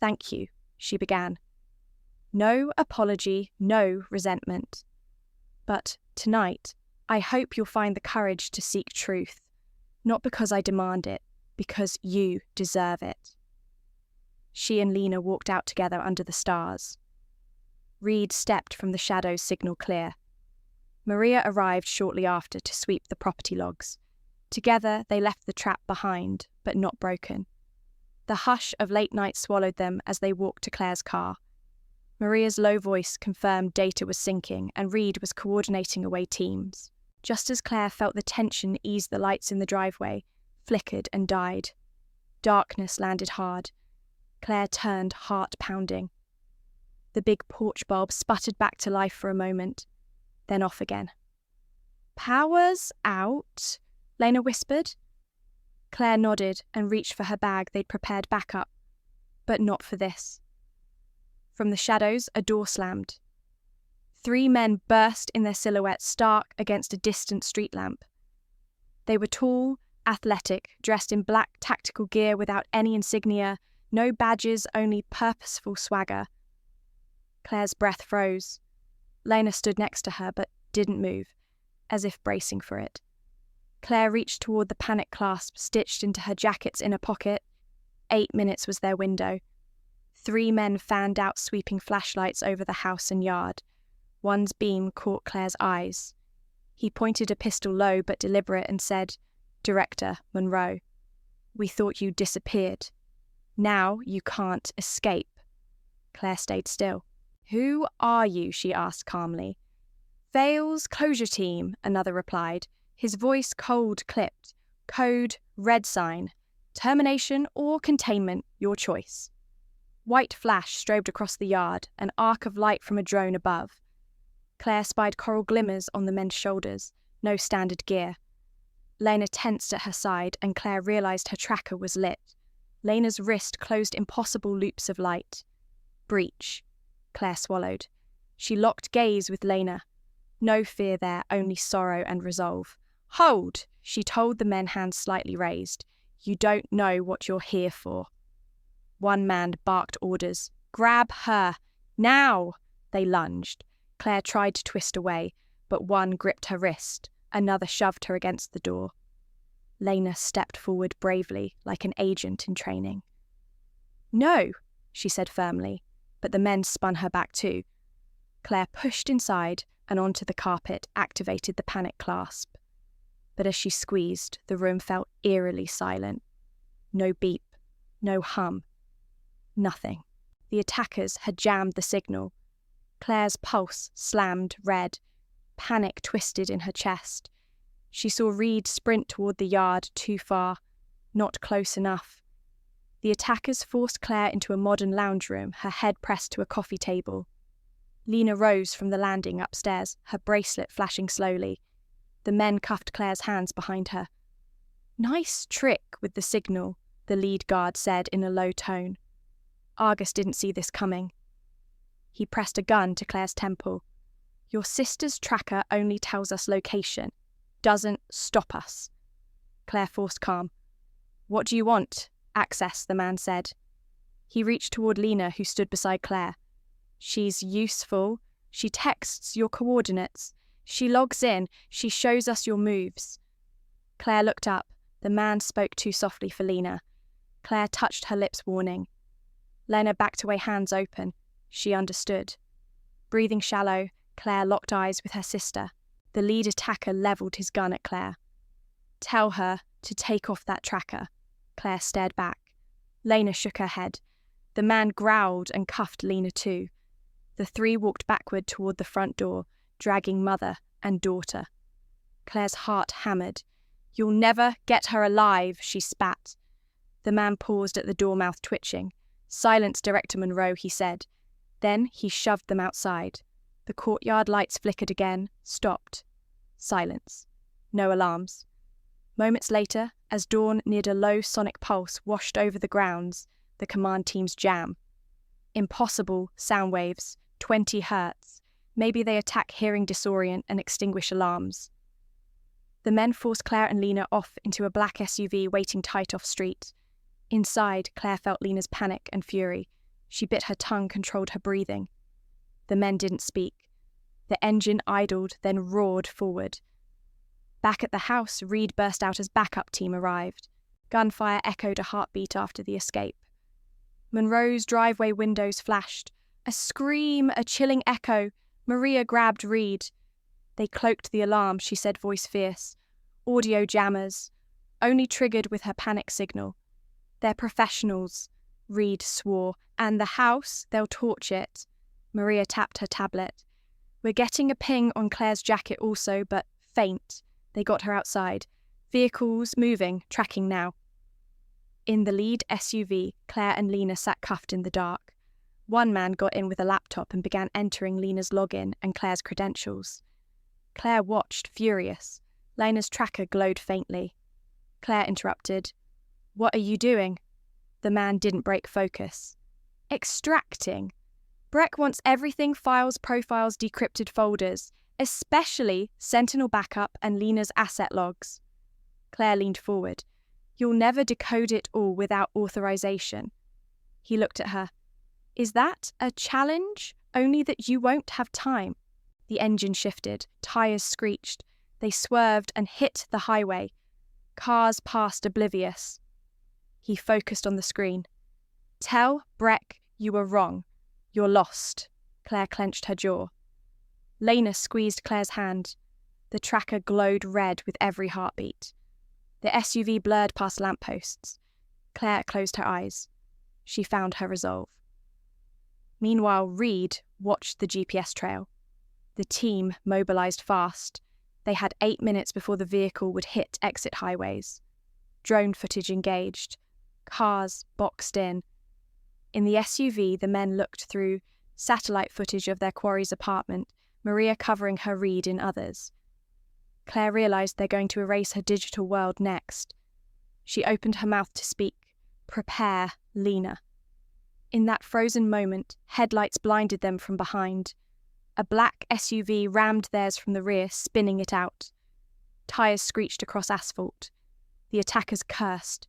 "Thank you," she began. "No apology, no resentment. But tonight, I hope you'll find the courage to seek truth, not because I demand it, because you deserve it." She and Lena walked out together under the stars. Reed stepped from the shadows, signal clear. Maria arrived shortly after to sweep the property logs. Together, they left the trap behind, but not broken. The hush of late night swallowed them as they walked to Claire's car. Maria's low voice confirmed data was syncing and Reed was coordinating away teams. Just as Claire felt the tension ease, the lights in the driveway flickered and died. Darkness landed hard. Claire turned, heart pounding. The big porch bulb sputtered back to life for a moment, then off again. "Power's out," Lena whispered. Claire nodded and reached for her bag they'd prepared backup, but not for this. From the shadows, a door slammed. 3 men burst in their silhouettes, stark against a distant street lamp. They were tall, athletic, dressed in black tactical gear without any insignia, no badges, only purposeful swagger. Claire's breath froze. Lena stood next to her, but didn't move, as if bracing for it. Claire reached toward the panic clasp stitched into her jacket's inner pocket. 8 minutes was their window. 3 men fanned out, sweeping flashlights over the house and yard. One's beam caught Claire's eyes. He pointed a pistol low but deliberate and said, "Director Monroe, we thought you disappeared. Now you can't escape." Claire stayed still. "Who are you?" she asked calmly. "Vale's closure team," another replied, his voice cold-clipped. "Code, red sign. Termination or containment, your choice." White flash strobed across the yard, an arc of light from a drone above. Claire spied coral glimmers on the men's shoulders, no standard gear. Lena tensed at her side, and Claire realised her tracker was lit. Lena's wrist closed impossible loops of light. Breach. Claire swallowed. She locked gaze with Lena. No fear there, only sorrow and resolve. Hold, she told the men, hands slightly raised. You don't know what you're here for. One man barked orders. Grab her. Now! They lunged. Claire tried to twist away, but one gripped her wrist. Another shoved her against the door. Lena stepped forward bravely, like an agent in training. No, she said firmly, but the men spun her back too. Claire pushed inside and onto the carpet, activated the panic clasp. But as she squeezed, the room felt eerily silent. No beep, no hum, nothing. The attackers had jammed the signal. Claire's pulse slammed red. Panic twisted in her chest. She saw Reed sprint toward the yard, too far, not close enough. The attackers forced Claire into a modern lounge room, her head pressed to a coffee table. Lena rose from the landing upstairs, her bracelet flashing slowly. The men cuffed Claire's hands behind her. Nice trick with the signal, the lead guard said in a low tone. Argus didn't see this coming. He pressed a gun to Claire's temple. Your sister's tracker only tells us location, doesn't stop us. Claire forced calm. What do you want? Access, the man said. He reached toward Lena, who stood beside Claire. She's useful. She texts your coordinates. She logs in. She shows us your moves. Claire looked up. The man spoke too softly for Lena. Claire touched her lips, warning. Lena backed away, hands open. She understood. Breathing shallow, Claire locked eyes with her sister. The lead attacker levelled his gun at Claire. Tell her to take off that tracker. Claire stared back. Lena shook her head. The man growled and cuffed Lena too. The three walked backward toward the front door, dragging mother and daughter. Claire's heart hammered. You'll never get her alive, she spat. The man paused at the door, mouth twitching. Silence, Director Monroe, he said. Then he shoved them outside. The courtyard lights flickered again, stopped. Silence. No alarms. Moments later, as dawn neared a low sonic pulse washed over the grounds, the command team's jam. Impossible sound waves, 20 hertz. Maybe they attack hearing disorient and extinguish alarms. The men forced Claire and Lena off into a black SUV waiting tight off street. Inside, Claire felt Lena's panic and fury. She bit her tongue, controlled her breathing. The men didn't speak. The engine idled, then roared forward. Back at the house, Reed burst out as backup team arrived. Gunfire echoed a heartbeat after the escape. Monroe's driveway windows flashed. A scream, a chilling echo. Maria grabbed Reed. They cloaked the alarm, she said, voice fierce. Audio jammers. Only triggered with her panic signal. They're professionals, Reed swore. And the house, they'll torch it. Maria tapped her tablet. We're getting a ping on Claire's jacket also, but faint. They got her outside. Vehicles moving, tracking now. In the lead SUV, Claire and Lena sat cuffed in the dark. One man got in with a laptop and began entering Lena's login and Claire's credentials. Claire watched, furious. Lena's tracker glowed faintly. Claire interrupted. What are you doing? The man didn't break focus. Extracting. Breck wants everything, files, profiles, decrypted folders, especially Sentinel backup and Lena's asset logs. Claire leaned forward. You'll never decode it all without authorization. He looked at her. Is that a challenge? Only that you won't have time. The engine shifted. Tires screeched. They swerved and hit the highway. Cars passed oblivious. He focused on the screen. Tell Breck you were wrong. You're lost. Claire clenched her jaw. Lena squeezed Claire's hand. The tracker glowed red with every heartbeat. The SUV blurred past lampposts. Claire closed her eyes. She found her resolve. Meanwhile, Reed watched the GPS trail. The team mobilized fast. They had 8 minutes before the vehicle would hit exit highways. Drone footage engaged. Cars boxed in. In the SUV, the men looked through satellite footage of their quarry's apartment, Maria covering her read in others. Claire realized they're going to erase her digital world next. She opened her mouth to speak. Prepare, Lena. In that frozen moment, headlights blinded them from behind. A black SUV rammed theirs from the rear, spinning it out. Tires screeched across asphalt. The attackers cursed.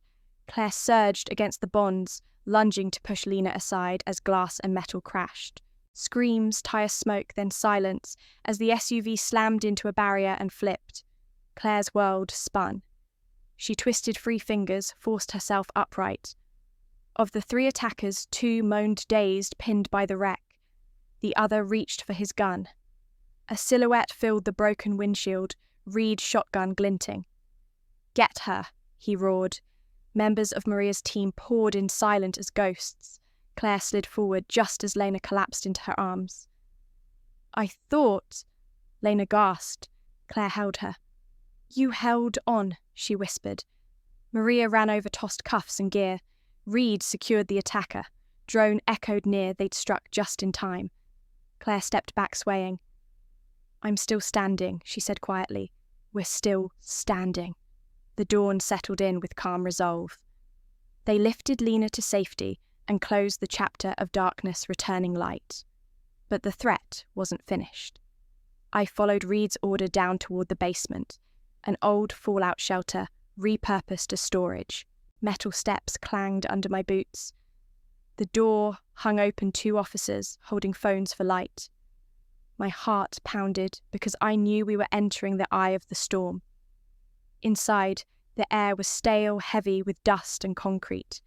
Claire surged against the bonds, lunging to push Lena aside as glass and metal crashed. Screams, tire smoke, then silence as the SUV slammed into a barrier and flipped. Claire's world spun. She twisted free fingers, forced herself upright. Of the 3 attackers, 2 moaned dazed, pinned by the wreck. The other reached for his gun. A silhouette filled the broken windshield, Reed shotgun glinting. "Get her," he roared. Members of Maria's team poured in silent as ghosts. Claire slid forward just as Lena collapsed into her arms. "I thought," Lena gasped. Claire held her. "You held on," she whispered. Maria ran over tossed cuffs and gear. Reed secured the attacker. Drone echoed near, they'd struck just in time. Claire stepped back, swaying. "I'm still standing," she said quietly. "We're still standing." The dawn settled in with calm resolve. They lifted Lena to safety and closed the chapter of darkness returning light. But the threat wasn't finished. I followed Reed's order down toward the basement, an old fallout shelter repurposed as storage. Metal steps clanged under my boots. The door hung open, 2 officers holding phones for light. My heart pounded because I knew we were entering the eye of the storm. Inside, the air was stale, heavy with dust and concrete.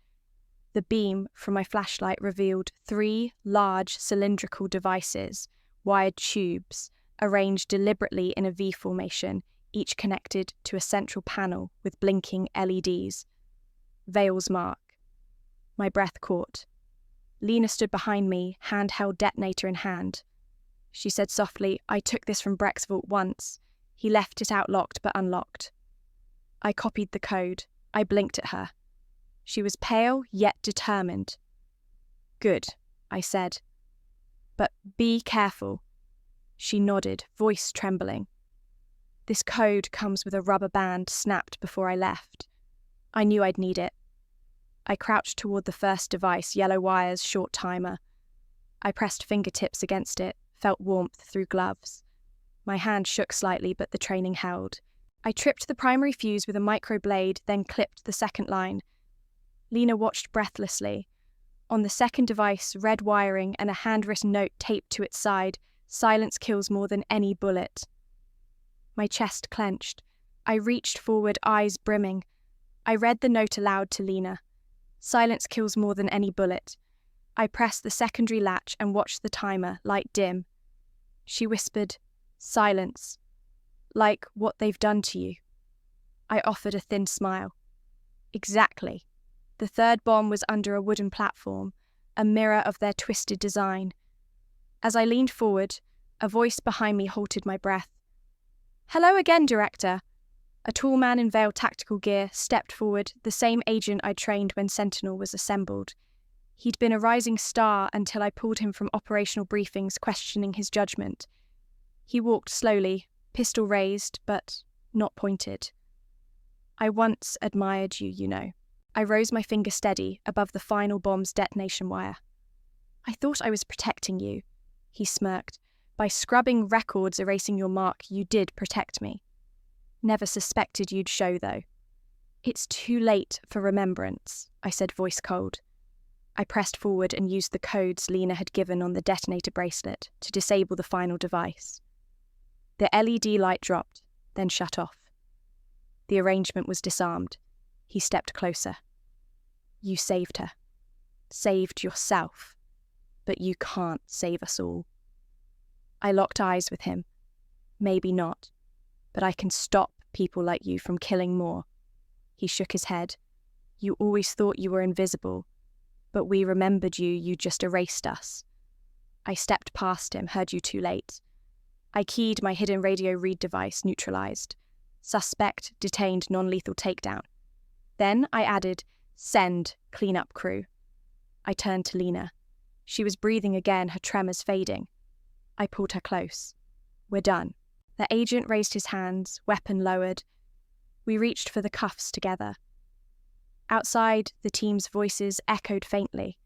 The beam from my flashlight revealed 3 large cylindrical devices, wired tubes, arranged deliberately in a V formation, each connected to a central panel with blinking LEDs. Vale's mark. My breath caught. Lena stood behind me, handheld detonator in hand. She said softly, "I took this from Breck's vault once. He left it out locked but unlocked." I copied the code. I blinked at her. She was pale yet determined. "Good," I said. "But be careful." She nodded, voice trembling. "This code comes with a rubber band snapped before I left. I knew I'd need it." I crouched toward the first device, yellow wires, short timer. I pressed fingertips against it, felt warmth through gloves. My hand shook slightly, but the training held. I tripped the primary fuse with a microblade, then clipped the second line. Lena watched breathlessly. On the second device, red wiring and a handwritten note taped to its side, "Silence kills more than any bullet." My chest clenched. I reached forward, eyes brimming. I read the note aloud to Lena. "Silence kills more than any bullet." I pressed the secondary latch and watched the timer, light dim. She whispered, "Silence. Like what they've done to you." I offered a thin smile. Exactly. The third bomb was under a wooden platform, a mirror of their twisted design. As I leaned forward, a voice behind me halted my breath. "Hello again, Director." A tall man in veiled tactical gear stepped forward, the same agent I trained when Sentinel was assembled. He'd been a rising star until I pulled him from operational briefings, questioning his judgment. He walked slowly, pistol raised, but not pointed. "I once admired you, you know." I rose my finger steady above the final bomb's detonation wire. "I thought I was protecting you," he smirked. "By scrubbing records erasing your mark, you did protect me. Never suspected you'd show, though." "It's too late for remembrance," I said, voice cold. I pressed forward and used the codes Lena had given on the detonator bracelet to disable the final device. The LED light dropped, then shut off. The arrangement was disarmed. He stepped closer. "You saved her. Saved yourself. But you can't save us all." I locked eyes with him. "Maybe not. But I can stop people like you from killing more." He shook his head. "You always thought you were invisible. But we remembered you, you just erased us." I stepped past him, heard you too late. I keyed my hidden radio read device, neutralized. Suspect detained, non-lethal takedown. Then I added, "Send cleanup crew." I turned to Lena. She was breathing again, her tremors fading. I pulled her close. We're done. The agent raised his hands, weapon lowered. We reached for the cuffs together. Outside, the team's voices echoed faintly.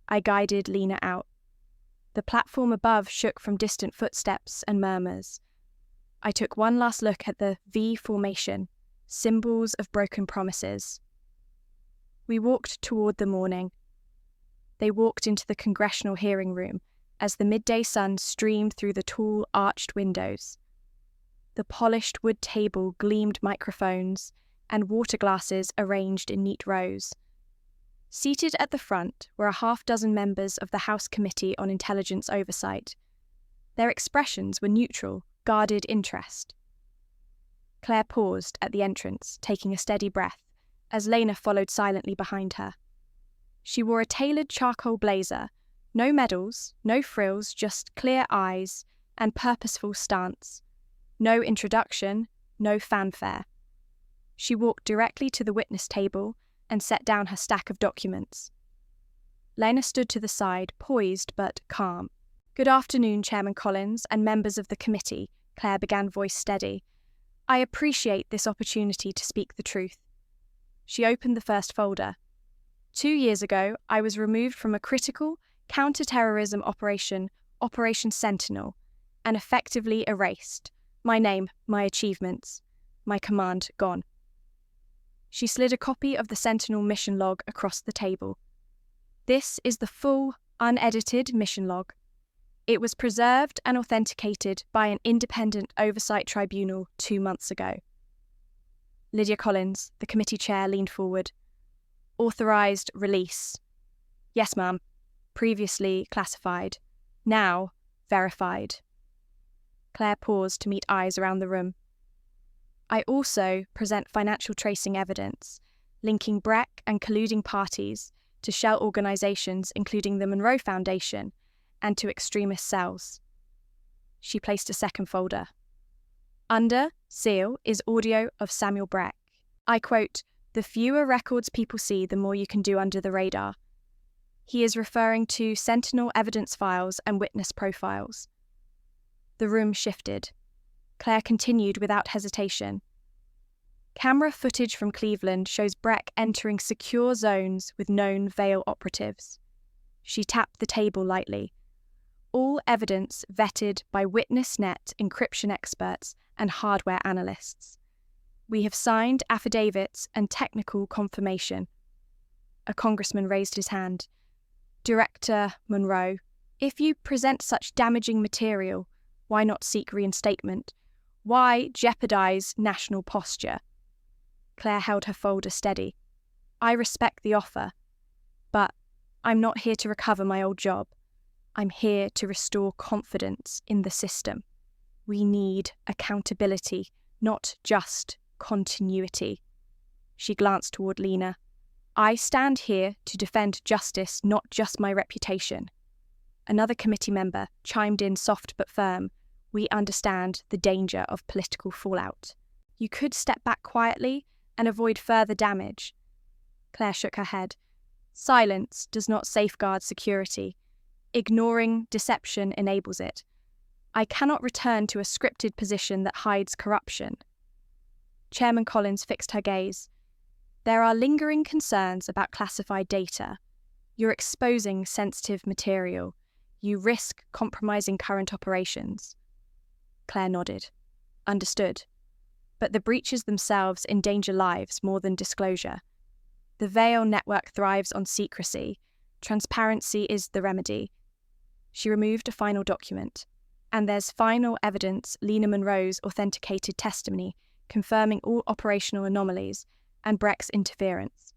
I guided Lena out. The platform above shook from distant footsteps and murmurs. I took one last look at the V formation, symbols of broken promises. We walked toward the morning. They walked into the congressional hearing room as the midday sun streamed through the tall, arched windows. The polished wood table gleamed microphones and water glasses arranged in neat rows. Seated at the front were a half-dozen members of the House Committee on Intelligence Oversight. Their expressions were neutral, guarded interest. Claire paused at the entrance, taking a steady breath, as Lena followed silently behind her. She wore a tailored charcoal blazer, no medals, no frills, just clear eyes and purposeful stance. No introduction, no fanfare. She walked directly to the witness table and set down her stack of documents. Lena stood to the side, poised but calm. "Good afternoon, Chairman Collins and members of the committee," Claire began, voice steady. "I appreciate this opportunity to speak the truth." She opened the first folder. 2 years ago, I was removed from a critical counter-terrorism operation, Operation Sentinel, and effectively erased. My name, my achievements, my command gone. She slid a copy of the Sentinel mission log across the table. This is the full, unedited mission log. It was preserved and authenticated by an independent oversight tribunal 2 months ago. Lydia Collins, the committee chair, leaned forward. "Authorized release." "Yes, ma'am." "Previously classified. Now verified." Claire paused to meet eyes around the room. "I also present financial tracing evidence, linking Breck and colluding parties to shell organizations including the Monroe Foundation and to extremist cells." She placed a second folder. Under seal is audio of Samuel Breck. I quote, "The fewer records people see, the more you can do under the radar." He is referring to Sentinel evidence files and witness profiles. The room shifted. Claire continued without hesitation. "Camera footage from Cleveland shows Breck entering secure zones with known Veil operatives." She tapped the table lightly. "All evidence vetted by WitnessNet encryption experts and hardware analysts. We have signed affidavits and technical confirmation." A congressman raised his hand. "Director Monroe, if you present such damaging material, why not seek reinstatement? Why jeopardize national posture?" Claire held her folder steady. "I respect the offer, but I'm not here to recover my old job. I'm here to restore confidence in the system. We need accountability, not just continuity." She glanced toward Lena. "I stand here to defend justice, not just my reputation." Another committee member chimed in, soft but firm. "We understand the danger of political fallout. You could step back quietly and avoid further damage." Claire shook her head. "Silence does not safeguard security. Ignoring deception enables it. I cannot return to a scripted position that hides corruption." Chairman Collins fixed her gaze. "There are lingering concerns about classified data. You're exposing sensitive material. You risk compromising current operations." Claire nodded. "Understood. But the breaches themselves endanger lives more than disclosure. The Veil network thrives on secrecy. Transparency is the remedy." She removed a final document. "And there's final evidence, Lena Monroe's authenticated testimony, confirming all operational anomalies and Breck's interference.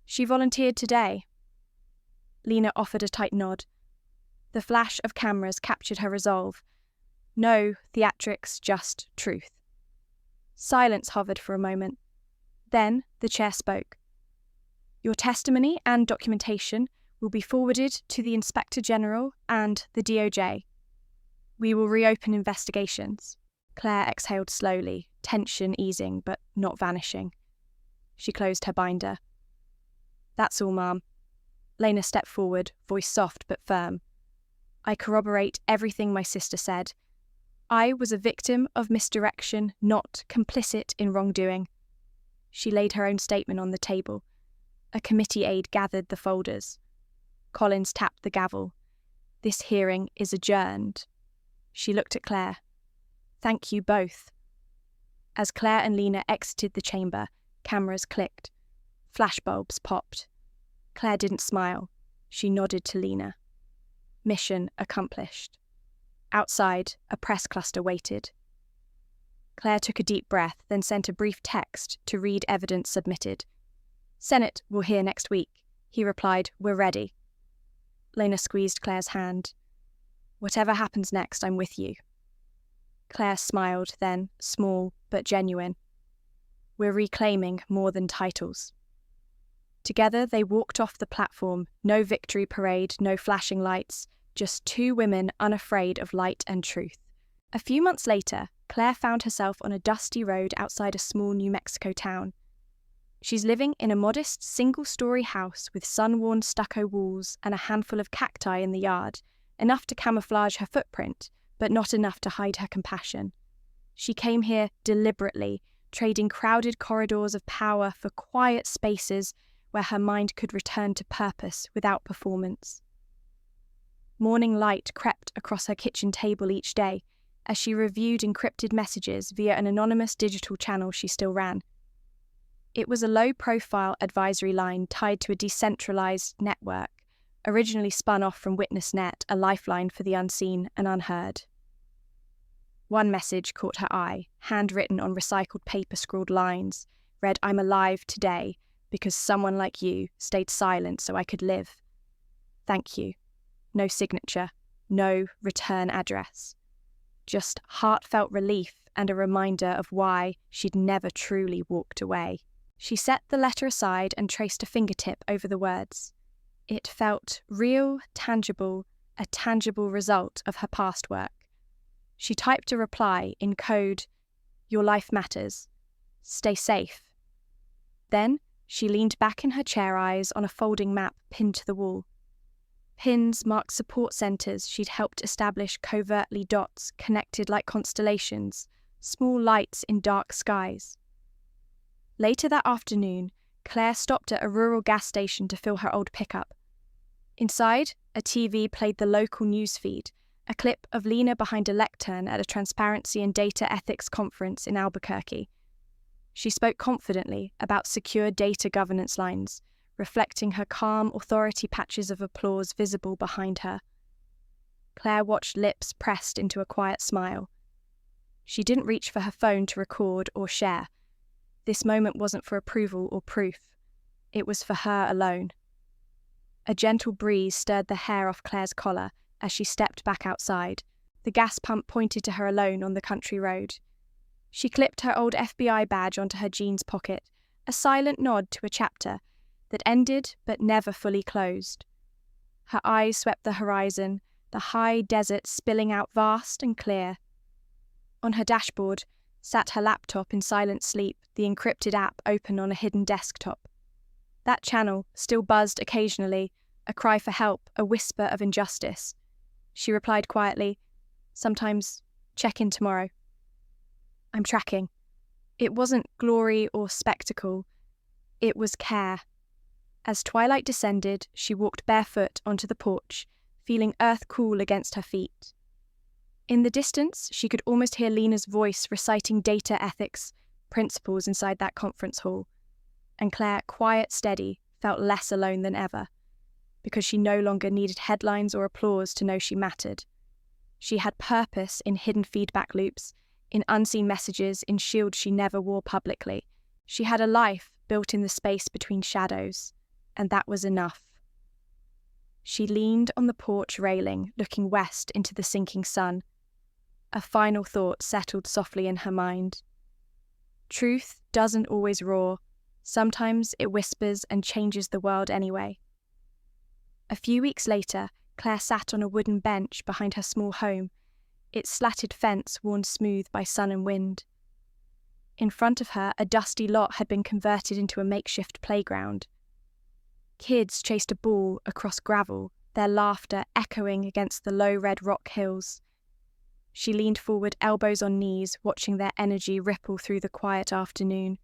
She volunteered today." Lena offered a tight nod. The flash of cameras captured her resolve. No theatrics, just truth. Silence hovered for a moment. Then the chair spoke. "Your testimony and documentation will be forwarded to the Inspector General and the DOJ. We will reopen investigations." Claire exhaled slowly, tension easing but not vanishing. She closed her binder. "That's all, ma'am." Lena stepped forward, voice soft but firm. I corroborate everything my sister said. I was a victim of misdirection, not complicit in wrongdoing. She laid her own statement on the table. A committee aide gathered the folders. Collins tapped the gavel. This hearing is adjourned. She looked at Claire. Thank you both. As Claire and Lena exited the chamber, cameras clicked. Flashbulbs popped. Claire didn't smile. She nodded to Lena. Mission accomplished. Outside, a press cluster waited. Claire took a deep breath, then sent a brief text to read evidence submitted. Senate will hear next week. He replied, We're ready. Lena squeezed Claire's hand. Whatever happens next, I'm with you. Claire smiled then, small but genuine. We're reclaiming more than titles. Together they walked off the platform, no victory parade, no flashing lights, just two women unafraid of light and truth. A few months later, Claire found herself on a dusty road outside a small New Mexico town. She's living in a modest single-story house with sun-worn stucco walls and a handful of cacti in the yard, enough to camouflage her footprint, but not enough to hide her compassion. She came here deliberately, trading crowded corridors of power for quiet spaces where her mind could return to purpose without performance. Morning light crept across her kitchen table each day as she reviewed encrypted messages via an anonymous digital channel she still ran. It was a low-profile advisory line tied to a decentralized network, originally spun off from WitnessNet, a lifeline for the unseen and unheard. One message caught her eye, handwritten on recycled paper scrawled lines, read, I'm alive today because someone like you stayed silent so I could live. Thank you. No signature, no return address. Just heartfelt relief and a reminder of why she'd never truly walked away. She set the letter aside and traced a fingertip over the words. It felt real, tangible, a tangible result of her past work. She typed a reply in code, Your life matters. Stay safe. Then she leaned back in her chair, eyes on a folding map pinned to the wall. Pins marked support centres she'd helped establish covertly, dots connected like constellations, small lights in dark skies. Later that afternoon, Claire stopped at a rural gas station to fill her old pickup. Inside, a TV played the local news feed, a clip of Lena behind a lectern at a transparency and data ethics conference in Albuquerque. She spoke confidently about secure data governance lines, reflecting her calm authority, patches of applause visible behind her. Claire watched lips pressed into a quiet smile. She didn't reach for her phone to record or share. This moment wasn't for approval or proof. It was for her alone. A gentle breeze stirred the hair off Claire's collar as she stepped back outside. The gas pump pointed to her alone on the country road. She clipped her old FBI badge onto her jeans pocket, a silent nod to a chapter that ended but never fully closed. Her eyes swept the horizon, the high desert spilling out vast and clear. On her dashboard sat her laptop in silent sleep, the encrypted app open on a hidden desktop. That channel still buzzed occasionally, a cry for help, a whisper of injustice. She replied quietly, sometimes check in tomorrow. I'm tracking. It wasn't glory or spectacle. It was care. As twilight descended, she walked barefoot onto the porch, feeling earth cool against her feet. In the distance, she could almost hear Lena's voice reciting data ethics principles inside that conference hall. And Claire, quiet, steady, felt less alone than ever, because she no longer needed headlines or applause to know she mattered. She had purpose in hidden feedback loops, in unseen messages, in shields she never wore publicly. She had a life built in the space between shadows, and that was enough. She leaned on the porch railing, looking west into the sinking sun. A final thought settled softly in her mind. Truth doesn't always roar. Sometimes it whispers and changes the world anyway. A few weeks later, Claire sat on a wooden bench behind her small home, its slatted fence worn smooth by sun and wind. In front of her, a dusty lot had been converted into a makeshift playground. Kids chased a ball across gravel, their laughter echoing against the low red rock hills. She leaned forward, elbows on knees, watching their energy ripple through the quiet afternoon.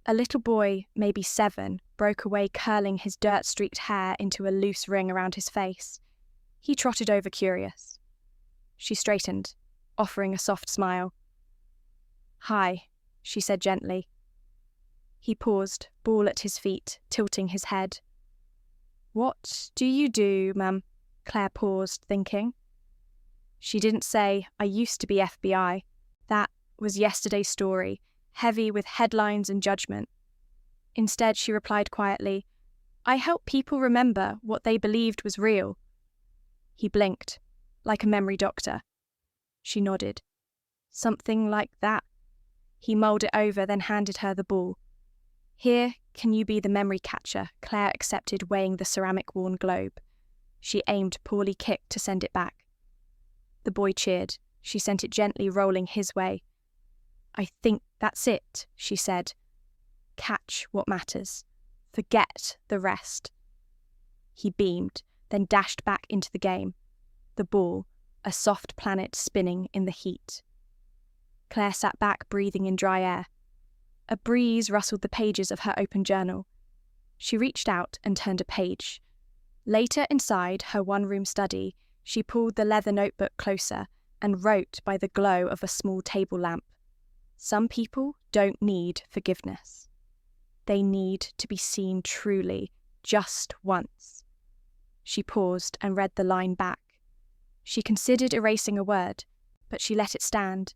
A little boy, maybe 7, broke away, curling his dirt-streaked hair into a loose ring around his face. He trotted over, curious. She straightened, offering a soft smile. "Hi," she said gently. He paused, ball at his feet, tilting his head. "What do you do, ma'am?" Claire paused, thinking. She didn't say, "I used to be FBI." That was yesterday's story, heavy with headlines and judgment. Instead, she replied quietly, "I help people remember what they believed was real." He blinked, like a memory doctor. She nodded. "Something like that." He mulled it over, then handed her the ball. "Here, can you be the memory catcher?" Claire accepted, weighing the ceramic-worn globe. She aimed, poorly kicked, to send it back. The boy cheered. She sent it gently, rolling his way. "I think that's it," she said. "Catch what matters. Forget the rest." He beamed, then dashed back into the game. The ball, a soft planet spinning in the heat. Claire sat back, breathing in dry air. A breeze rustled the pages of her open journal. She reached out and turned a page. Later, inside her one-room study, she pulled the leather notebook closer and wrote by the glow of a small table lamp. Some people don't need forgiveness. They need to be seen truly, just once. She paused and read the line back. She considered erasing a word, but she let it stand,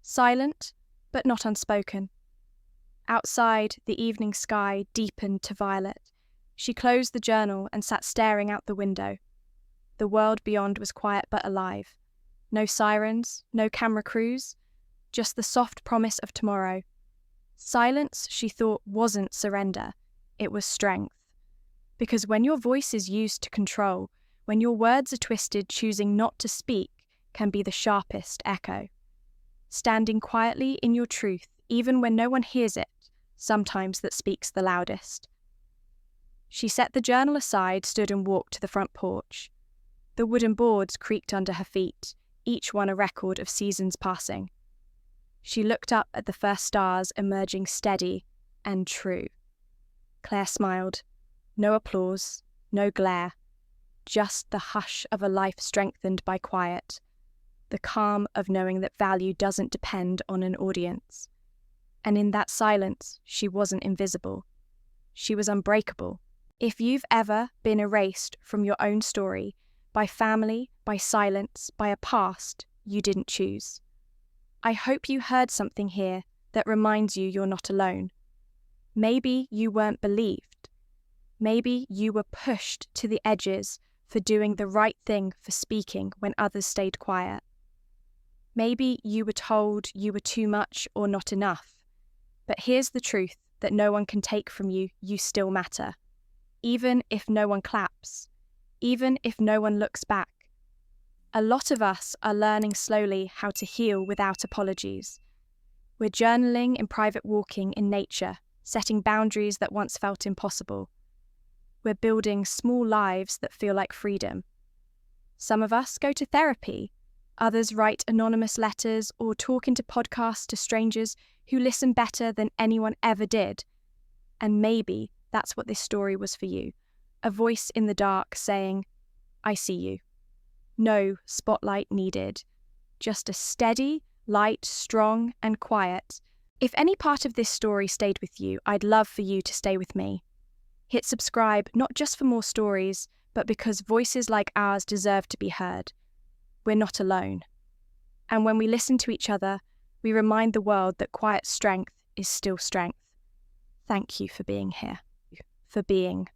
silent but not unspoken. Outside, the evening sky deepened to violet. She closed the journal and sat staring out the window. The world beyond was quiet but alive. No sirens, no camera crews, just the soft promise of tomorrow. Silence, she thought, wasn't surrender, it was strength. Because when your voice is used to control, when your words are twisted, choosing not to speak can be the sharpest echo. Standing quietly in your truth, even when no one hears it, sometimes that speaks the loudest. She set the journal aside, stood and walked to the front porch. The wooden boards creaked under her feet, each one a record of seasons passing. She looked up at the first stars emerging steady and true. Claire smiled. No applause, no glare, just the hush of a life strengthened by quiet, the calm of knowing that value doesn't depend on an audience. And in that silence, she wasn't invisible. She was unbreakable. If you've ever been erased from your own story, by family, by silence, by a past you didn't choose, I hope you heard something here that reminds you you're not alone. Maybe you weren't believed. Maybe you were pushed to the edges for doing the right thing, for speaking when others stayed quiet. Maybe you were told you were too much or not enough. But here's the truth that no one can take from you: you still matter. Even if no one claps, even if no one looks back. A lot of us are learning slowly how to heal without apologies. We're journaling in private, walking in nature, setting boundaries that once felt impossible. We're building small lives that feel like freedom. Some of us go to therapy. Others write anonymous letters or talk into podcasts to strangers who listen better than anyone ever did. And maybe that's what this story was for you. A voice in the dark saying, "I see you." No spotlight needed. Just a steady, light, strong, and quiet. If any part of this story stayed with you, I'd love for you to stay with me. Hit subscribe, not just for more stories, but because voices like ours deserve to be heard. We're not alone. And when we listen to each other, we remind the world that quiet strength is still strength. Thank you for being here, for being